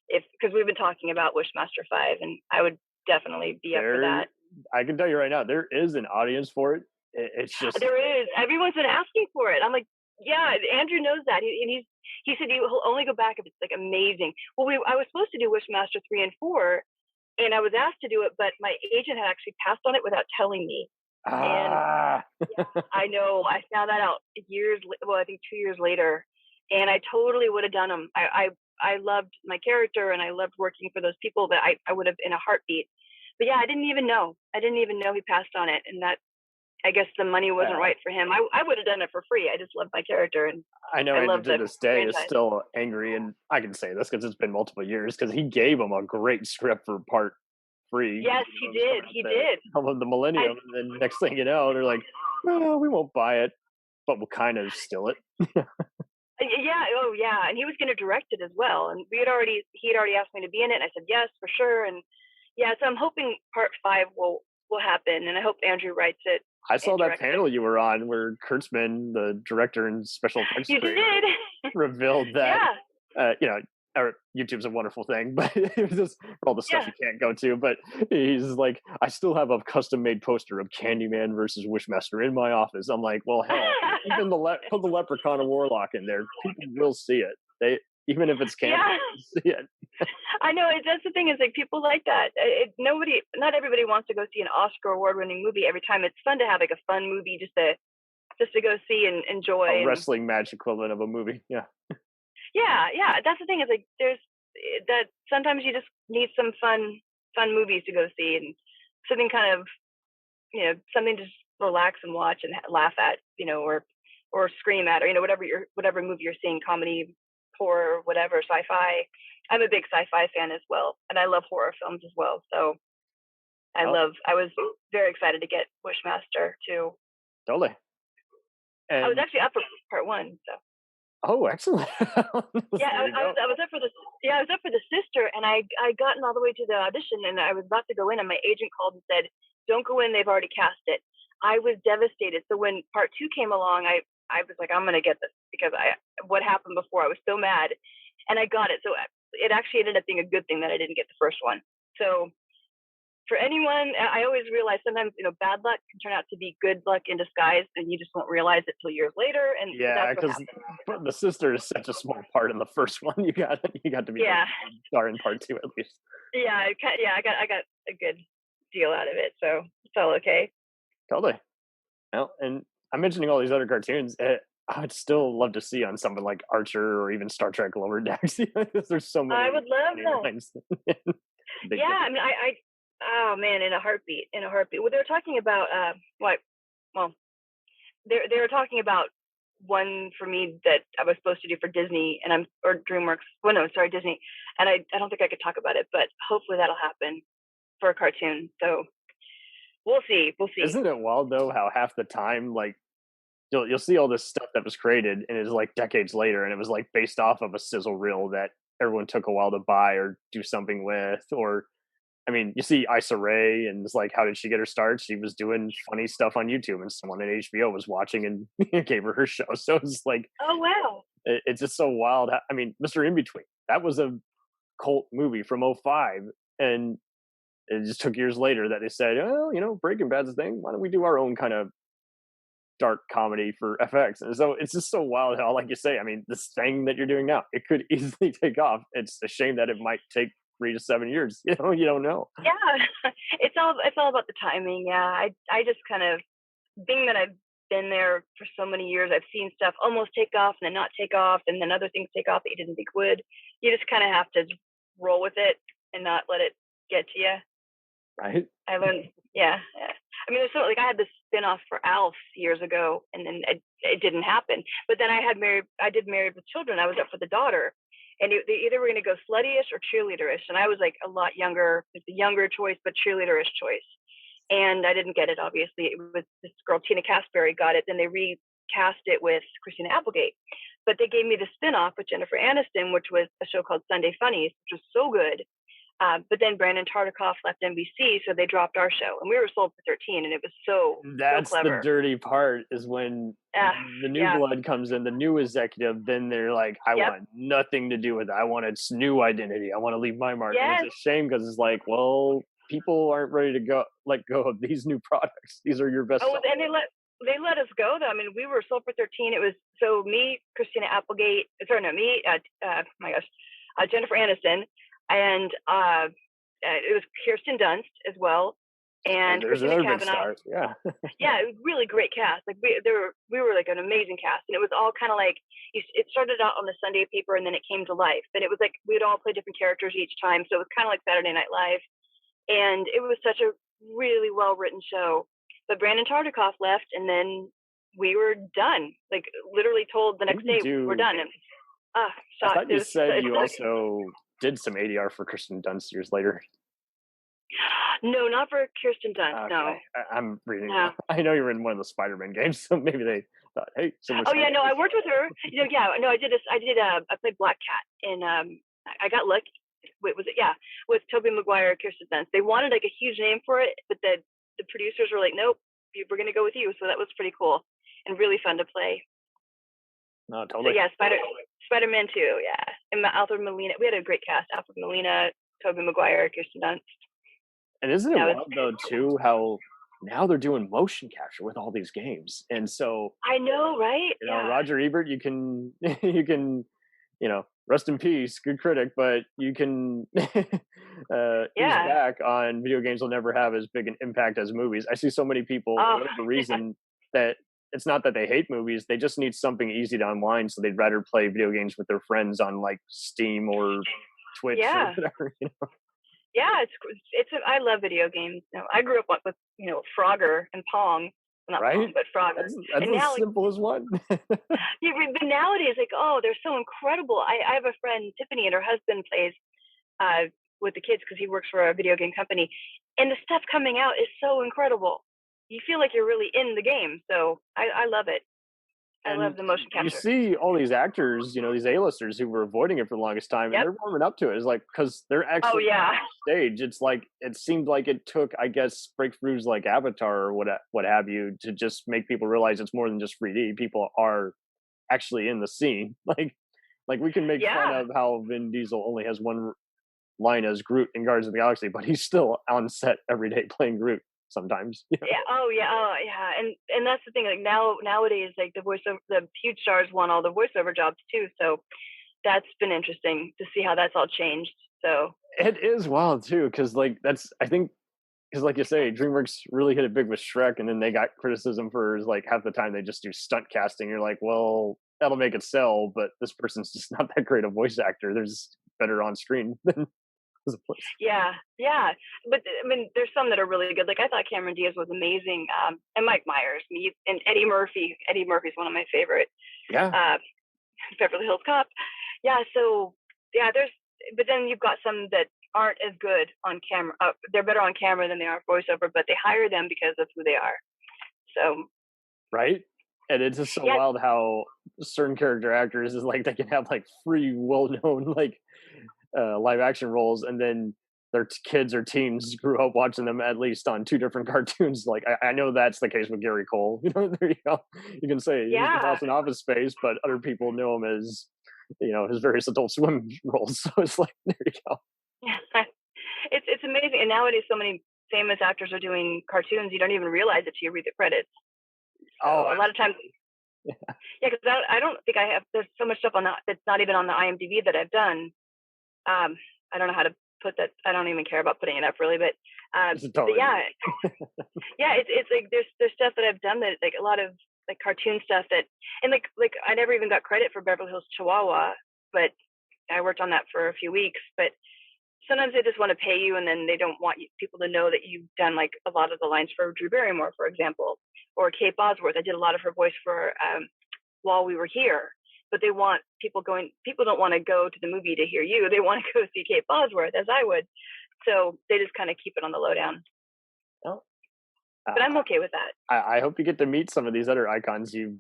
because we've been talking about Wishmaster 5, and I would definitely be up for that. I can tell you right now, there is an audience for it. It's just there is. Everyone's been asking for it. I'm like, yeah, Andrew knows that. He said he'll only go back if it's like amazing. Well, I was supposed to do Wishmaster 3 and 4, and I was asked to do it, but my agent had actually passed on it without telling me. And I know. I found that out I think 2 years later, and I totally would have done them. I loved my character, and I loved working for those people that I would have in a heartbeat. But yeah, I didn't even know he passed on it, and that, I guess the money wasn't right for him. I would have done it for free. I just love my character, and I know Andrew to this day is still angry, and I can say this because it's been multiple years, because he gave him a great script for part 3. Yes, he did. He did. Of the Millennium, and then next thing you know, they're like, well, we won't buy it, but we'll kind of steal it. Yeah. Oh, yeah. And he was going to direct it as well, and he had already asked me to be in it, and I said yes for sure. And yeah, so I'm hoping part 5 will happen, and I hope Andrew writes it. I saw that panel you were on where Kurtzman, the director and special effects, revealed that, YouTube's a wonderful thing, but it was just all the stuff you can't go to. But he's like, I still have a custom-made poster of Candyman versus Wishmaster in my office. I'm like, well, hell, even put the Leprechaun and Warlock in there, people will see it. Even if it's Candyman, see it. I know, that's the thing, is like, people like that. Not everybody wants to go see an Oscar award-winning movie every time. It's fun to have like a fun movie just to go see and enjoy. A wrestling match equivalent of a movie, yeah. Yeah. That's the thing, is like, there's that sometimes you just need some fun movies to go see, and something kind of, something to just relax and watch and laugh at, or scream at, or whatever movie you're seeing, comedy, horror, whatever, sci-fi. I'm a big sci-fi fan as well, and I love horror films as well. So I was very excited to get Wishmaster too. Totally. And I was actually up for part 1. So. Oh, excellent! I was up for the sister, and I gotten all the way to the audition, and I was about to go in, and my agent called and said, "Don't go in. They've already cast it." I was devastated. So when part 2 came along, I was like, I'm going to get this, because what happened before, I was so mad, and I got it. So it actually ended up being a good thing that I didn't get the first one. So for anyone, I always realize sometimes, bad luck can turn out to be good luck in disguise, and you just won't realize it till years later. And because the sister is such a small part in the first one. You got to be star in part 2 at least. Yeah, I got a good deal out of it, so it's all okay. Totally. Well, and I'm mentioning all these other cartoons. I'd still love to see on something like Archer or even Star Trek Lower Decks. There's so many. I would love that. Yeah, I mean, oh man, in a heartbeat. Well, they were talking about they were talking about one for me that I was supposed to do for Disney, or DreamWorks. Well, no, sorry, Disney. And I don't think I could talk about it, but hopefully that'll happen for a cartoon. So we'll see. Isn't it wild though how half the time, like, you'll see all this stuff that was created and it's like decades later, and it was like based off of a sizzle reel that everyone took a while to buy or do something with. Or I mean, you see Issa Rae, and it's like, how did she get her start? She was doing funny stuff on YouTube, and someone at HBO was watching and gave her show. So it's like, oh wow, it's just so wild. I mean, Mr. In Between, that was a cult movie from 2005, and it just took years later that they said, oh, Breaking Bad's a thing. Why don't we do our own kind of dark comedy for FX? And so it's just so wild how, like you say, I mean, this thing that you're doing now, it could easily take off. It's a shame that it might take 3 to 7 years. You don't know. Yeah, it's all about the timing. Yeah, I just kind of, being that I've been there for so many years, I've seen stuff almost take off and then not take off, and then other things take off that you didn't think would. You just kind of have to roll with it and not let it get to you. Right. I learned, yeah. I mean, there's like I had this spin-off for Alf years ago, and then it didn't happen. But then I did Married with Children. I was up for the daughter, and they either were going to go slutty-ish or cheerleader-ish, and I was like a lot younger. It's a younger choice, but cheerleader-ish choice. And I didn't get it, obviously. It was this girl, Tina Casperry, got it. Then they recast it with Christina Applegate. But they gave me the spin-off with Jennifer Aniston, which was a show called Sunday Funnies, which was so good. But then Brandon Tartikoff left NBC, so they dropped our show. And we were sold for $13, and it was so clever. The dirty part, is when the new blood comes in, the new executive, then they're like, I want nothing to do with it. I want its new identity. I want to leave my mark. Yes. And it's a shame, because it's like, well, people aren't ready to let go of these new products. These are your best. Oh, and they let us go, though. I mean, we were sold for 13. It was me, Christina Applegate. Sorry, no, me. Jennifer Aniston, and it was Kirsten Dunst as well, and Christina Cavanaugh. Yeah. Yeah, it was really great cast. Like we were like an amazing cast, and it was all kind of like it started out on the Sunday paper, and then it came to life. And it was like we'd all play different characters each time, so it was kind of like Saturday Night Live. And it was such a really well-written show. But Brandon Tartikoff left, and then we were done. Like, literally told the next day, we're done. And, I thought you said you also did some ADR for Kirsten Dunst years later. No, not for Kirsten Dunst, okay. no. I'm reading. No. I know you were in one of the Spider-Man games, so maybe they thought, hey. Oh, yeah, no, I worked with her. I played Black Cat, and I got lucky. Wait, was it? Yeah, with Tobey Maguire, Kirsten Dunst. They wanted like a huge name for it, but the producers were like, nope, we're going to go with you. So that was pretty cool and really fun to play. No, totally. So yeah, Spider-Man 2, yeah. And Alfred Molina. We had a great cast. Alfred Molina, Tobey Maguire, Kirsten Dunst. And isn't it wild, though, too, how now they're doing motion capture with all these games. And so I know, right? Roger Ebert, you can rest in peace, good critic, but you can he's back on video games will never have as big an impact as movies. I see so many people for whatever reason that it's not that they hate movies, they just need something easy to unwind, so they'd rather play video games with their friends on like Steam or Twitch or whatever. Yeah, I love video games. I grew up with Frogger and Pong. Not right? Pong, but Frogger. That's as simple as one. But nowadays, they're so incredible. I have a friend, Tiffany, and her husband plays with the kids because he works for a video game company. And the stuff coming out is so incredible. You feel like you're really in the game. So I love it. I love the motion capture. You see all these actors, these A-listers who were avoiding it for the longest time, and they're warming up to it. It's like, because they're actually on stage. It's like, it seemed like it took, I guess, breakthroughs like Avatar or what have you to just make people realize it's more than just 3D. People are actually in the scene. Like we can make fun of how Vin Diesel only has one line as Groot in Guardians of the Galaxy, but he's still on set every day playing Groot. Sometimes. And that's the thing. Like nowadays, like the huge stars want all the voiceover jobs too. So that's been interesting to see how that's all changed. So it is wild too, because like like you say, DreamWorks really hit it big with Shrek, and then they got criticism for like half the time they just do stunt casting. You're like, well, that'll make it sell, but this person's just not that great a voice actor. They're just better on screen than. Yeah. But I mean, there's some that are really good. Like I thought Cameron Diaz was amazing, and Mike Myers, and Eddie Murphy. Eddie Murphy's one of my favorite. Yeah. Beverly Hills Cop. Yeah. So but then you've got some that aren't as good on camera. They're better on camera than they are voiceover, but they hire them because of who they are. So. Right. And it's just so wild how certain character actors is like they can have like free, well-known like. Live action roles, and then their kids or teens grew up watching them at least on 2 different cartoons. Like I know that's the case with Gary Cole. There you go. You can say he's the boss in Office Space, but other people know him as his various Adult Swim roles. So it's like there you go. It's amazing. And nowadays, so many famous actors are doing cartoons. You don't even realize it till you read the credits. So a lot of times, yeah, because I don't think I have. There's so much stuff on that's not even on the IMDb that I've done. I don't know how to put that. I don't even care about putting it up really, but yeah, yeah. It's like there's stuff that I've done that like a lot of like cartoon stuff that, and like I never even got credit for Beverly Hills Chihuahua, but I worked on that for a few weeks. But sometimes they just want to pay you, and then they don't want people to know that you've done like a lot of the lines for Drew Barrymore, for example, or Kate Bosworth. I did a lot of her voice for While We Were Here. But they want people don't want to go to the movie to hear you. They want to go see Kate Bosworth, as I would. So they just kind of keep it on the lowdown. Oh, but I'm okay with that. I hope you get to meet some of these other icons you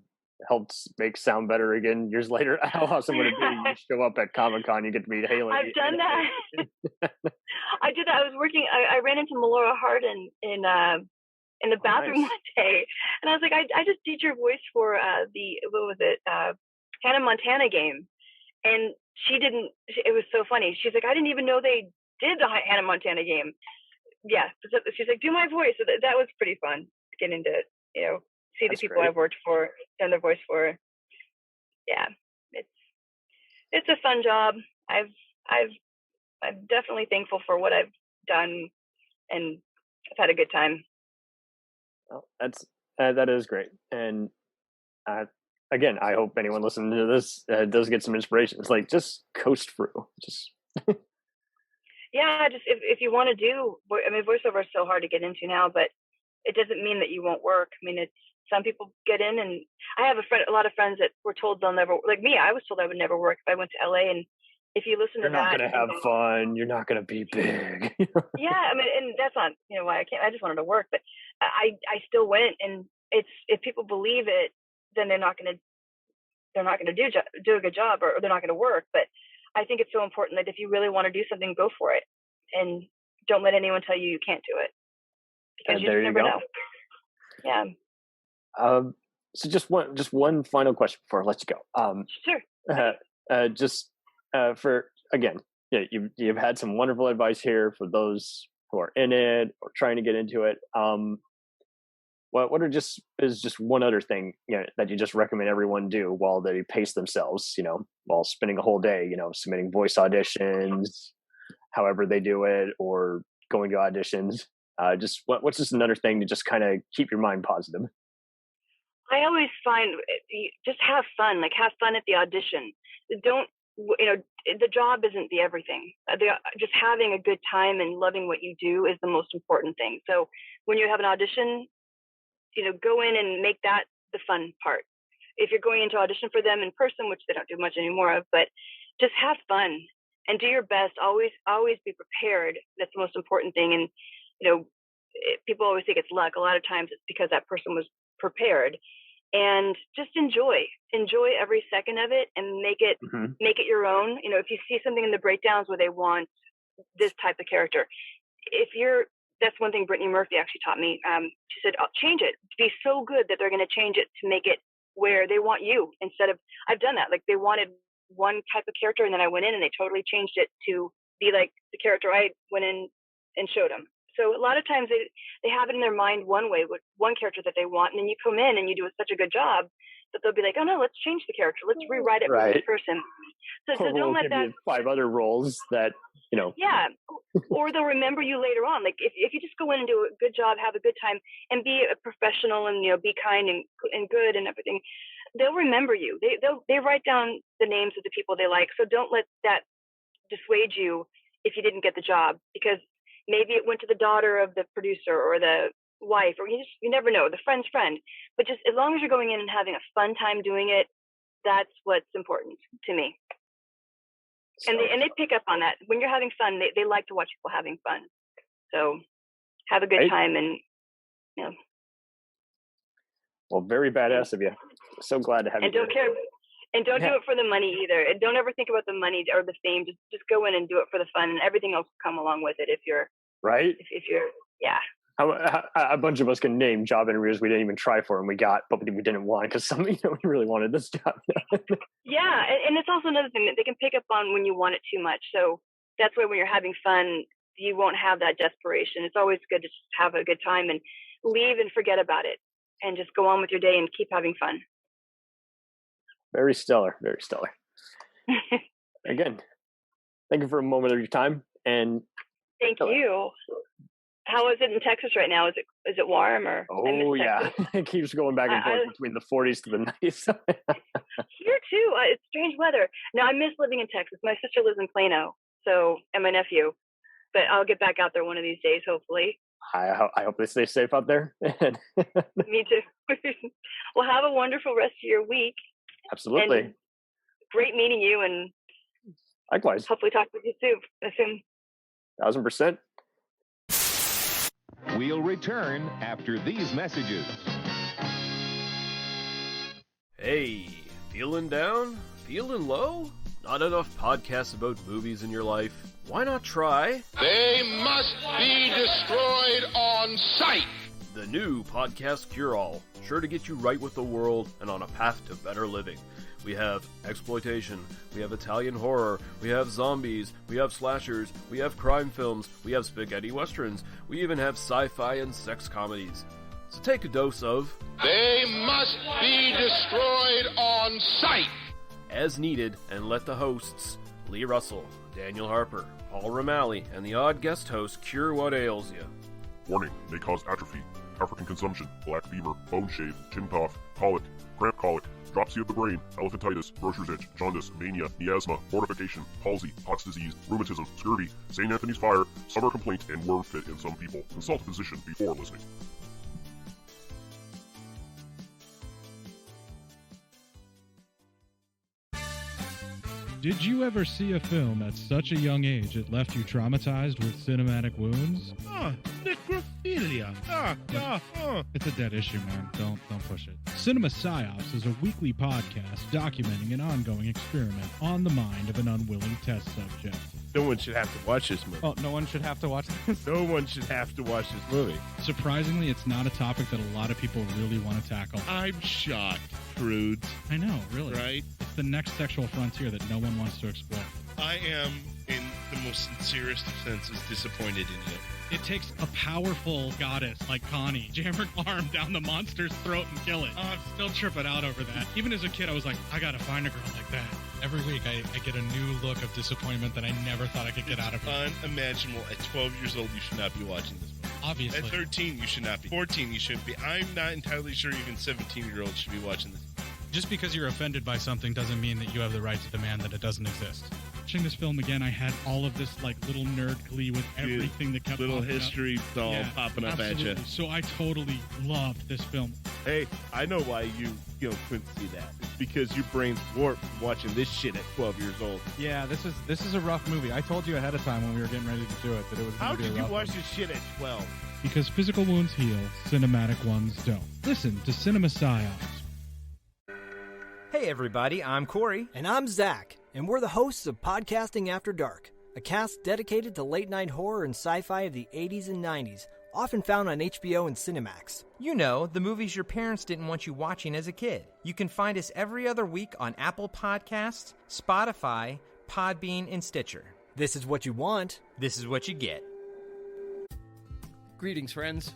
helped make sound better again years later. How awesome would it be? You show up at Comic-Con, you get to meet Haley. I've done that. I did that. I was working. I ran into Melora Hardin in the bathroom one day, and I was like, I just did your voice for what was it? Hannah Montana game, and she didn't. It was so funny. She's like, I didn't even know they did the Hannah Montana game. Yeah, she's like, do my voice. So that was pretty fun getting to see the people I've worked for, done their voice for. Yeah, it's a fun job. I'm definitely thankful for what I've done, and I've had a good time. Well, that is great, and again, I hope anyone listening to this does get some inspiration. It's like, just coast through. Just yeah, just if you want to do, I mean, voiceover is so hard to get into now, but it doesn't mean that you won't work. I mean, some people get in, and I have a lot of friends that were told they'll never, like me, I was told I would never work if I went to LA, and if you listen to that, you're not going to have fun. You're not going to be big. Yeah, I mean, and that's not why I can't. I just wanted to work, but I still went, and if people believe it, then they're not going to do a good job, or they're not going to work. But I think it's so important that if you really want to do something, go for it, and don't let anyone tell you can't do it, because you just never know. Yeah. So just one final question before I let you go. Sure. For again, you've had some wonderful advice here for those who are in it or trying to get into it. What is just one other thing that you just recommend everyone do while they pace themselves, while spending a whole day, submitting voice auditions, however they do it, or going to auditions. What's just another thing to just kind of keep your mind positive? I always find just have fun. Like, have fun at the audition. Don't, the job isn't the everything. Just having a good time and loving what you do is the most important thing. So when you have an audition, go in and make that the fun part. If you're going into audition for them in person, which they don't do much anymore of, but just have fun and do your best. Always be prepared. That's the most important thing. And, people always think it's luck. A lot of times it's because that person was prepared. And just enjoy every second of it, and make it your own. If you see something in the breakdowns where they want this type of character, that's one thing Brittany Murphy actually taught me. She said, change it. Be so good that they're going to change it to make it where they want you, instead of, I've done that. Like, they wanted one type of character, and then I went in and they totally changed it to be like the character I went in and showed them. So a lot of times they have it in their mind one way, with one character that they want, and then you come in and you do such a good job that they'll be like, oh no, let's change the character. Let's rewrite it for this person. So don't let that 5 other roles that, Yeah. Or they'll remember you later on. Like, if you just go in and do a good job, have a good time, and be a professional, and, be kind and good and everything, they'll remember you. They write down the names of the people they like. So don't let that dissuade you if you didn't get the job, because maybe it went to the daughter of the producer or the wife, or you never know, the friend's friend. But just as long as you're going in and having a fun time doing it, that's what's important to me. And they pick up on that. When you're having fun, they like to watch people having fun. So have a good time, and Well, very badass of you. So glad to have you. And don't care. And don't do it for the money either. And don't ever think about the money or the fame. Just go in and do it for the fun, and everything else will come along with it. If you're right. If you're a bunch of us can name job interviews we didn't even try for and we got, but we didn't want because we really wanted this job. Yeah, and it's also another thing that they can pick up on when you want it too much. So that's why when you're having fun, you won't have that desperation. It's always good to just have a good time and leave and forget about it and just go on with your day and keep having fun. Very stellar. Very stellar. Again, thank you for a moment of your time. And thank you. How is it in Texas right now? Is it warm or? Oh yeah, it keeps going back and forth between the 40s to the 90s. Here too, it's strange weather. Now I miss living in Texas. My sister lives in Plano, and my nephew. But I'll get back out there one of these days, hopefully. I hope they stay safe out there. Me too. Well, have a wonderful rest of your week. Absolutely. And great meeting you, and likewise. Hopefully talk with you soon. 1000%. We'll return after these messages. Hey, feeling down? Feeling low? Not enough podcasts about movies in your life? Why not try They must be destroyed on sight. the new Podcast Cure-All, sure to get you right with the world and on a path to better living. We have exploitation, we have Italian horror, we have zombies, we have slashers, we have crime films, we have spaghetti westerns, we even have sci-fi and sex comedies. So take a dose of They must be destroyed on sight. as needed, and let the hosts, Lee Russell, Daniel Harper, Paul Romali, and the odd guest host cure what ails you. Warning, may cause atrophy, African consumption, black fever, bone shave, chin cough, colic, cramp colic, dropsy of the brain, elephantitis, grocer's itch, jaundice, mania, miasma, mortification, palsy, Pott's disease, rheumatism, scurvy, St. Anthony's fire, summer complaint, and worm fit in some people. Consult a physician before listening. Did you ever see a film at such a young age it left you traumatized with cinematic wounds? Necrophilia. It's a dead issue, man. Don't push it. Cinema Psyops is a weekly podcast documenting an ongoing experiment on the mind of an unwilling test subject. No one should have to watch this movie. Oh, no one should have to watch this? No one should have to watch this movie. Surprisingly, it's not a topic that a lot of people really want to tackle. I'm shocked, prudes. I know, really. Right? It's the next sexual frontier that no one wants to explore. I am, in the most sincerest of senses, disappointed in it. It takes a powerful goddess like Connie, jam her arm down the monster's throat and kill it. Oh, I'm still tripping out over that. Even as a kid, I was like, I gotta find a girl like that. Every week, I get a new look of disappointment that I never thought I could get out of it. Unimaginable. At 12 years old, you should not be watching this movie. Obviously. At 13, you should not be. 14, you shouldn't be. I'm not entirely sure even 17-year-olds should be watching this. Just because you're offended by something doesn't mean that you have the right to demand that it doesn't exist. Watching this film again, I had all of this like little nerd glee with everything that kept little popping history doll popping up absolutely. at you. So I totally loved this film. Hey, I know why you couldn't see that. It's because your brain's warped from watching this shit at 12 years old. Yeah, this is a rough movie. I told you ahead of time when we were getting ready to do it that it was How going to be a did you rough watch one. this shit at 12? Because physical wounds heal, cinematic ones don't. Listen to Cinema Psyops. Hey everybody, I'm Corey. And I'm Zach, and we're the hosts of Podcasting After Dark, a cast dedicated to late-night horror and sci-fi of the 80s and 90s, often found on HBO and Cinemax. You know, the movies your parents didn't want you watching as a kid. You can find us every other week on Apple Podcasts, Spotify, Podbean, and Stitcher. This is what you want. This is what you get. Greetings, friends.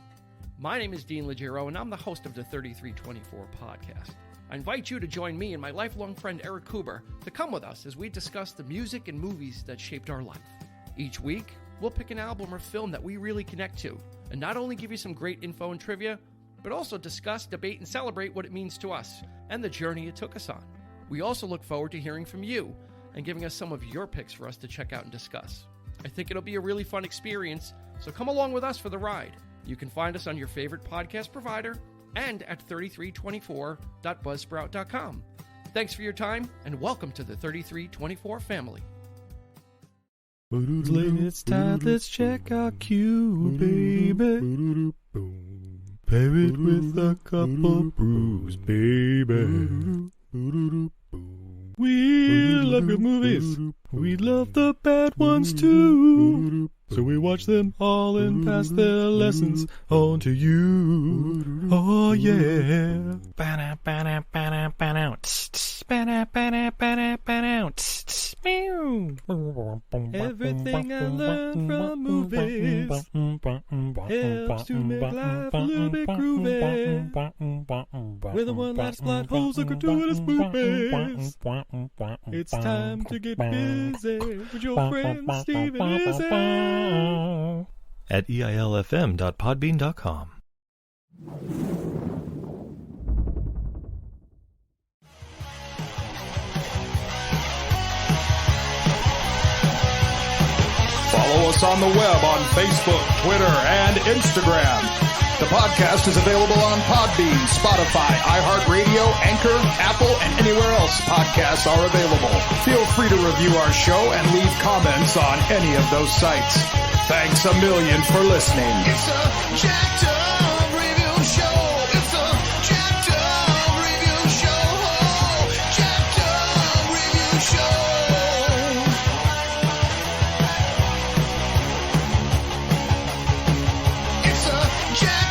My name is Dean Legero, and I'm the host of the 3324 podcast. I invite you to join me and my lifelong friend Eric Kuber to come with us as we discuss the music and movies that shaped our life. Each week, we'll pick an album or film that we really connect to, and not only give you some great info and trivia, but also discuss, debate, and celebrate what it means to us and the journey it took us on. We also look forward to hearing from you and giving us some of your picks for us to check out and discuss. I think it'll be a really fun experience, so come along with us for the ride. You can find us on your favorite podcast provider and at 3324.buzzsprout.com. Thanks for your time, and welcome to the 3324 family. It's time, let's check our queue, baby. Pair it with a couple brews, baby. We love good movies. We love the bad ones too. So we watch them all and pass their lessons on to you. Oh yeah. Everything I learned from movies helps to make life a little bit groovy. With a one-last plot holes of gratuitous movies. It's time to get busy with your friend Steve and Izzy. At eilfm.podbean.com. Follow us on the web on Facebook, Twitter, and Instagram. The podcast is available on Podbean, Spotify, iHeartRadio, Anchor, Apple, and anywhere else podcasts are available. Feel free to review our show and leave comments on any of those sites. Thanks a million for listening. It's a jacked up review show. It's a jacked up review show. Jacked up review show. It's a jacked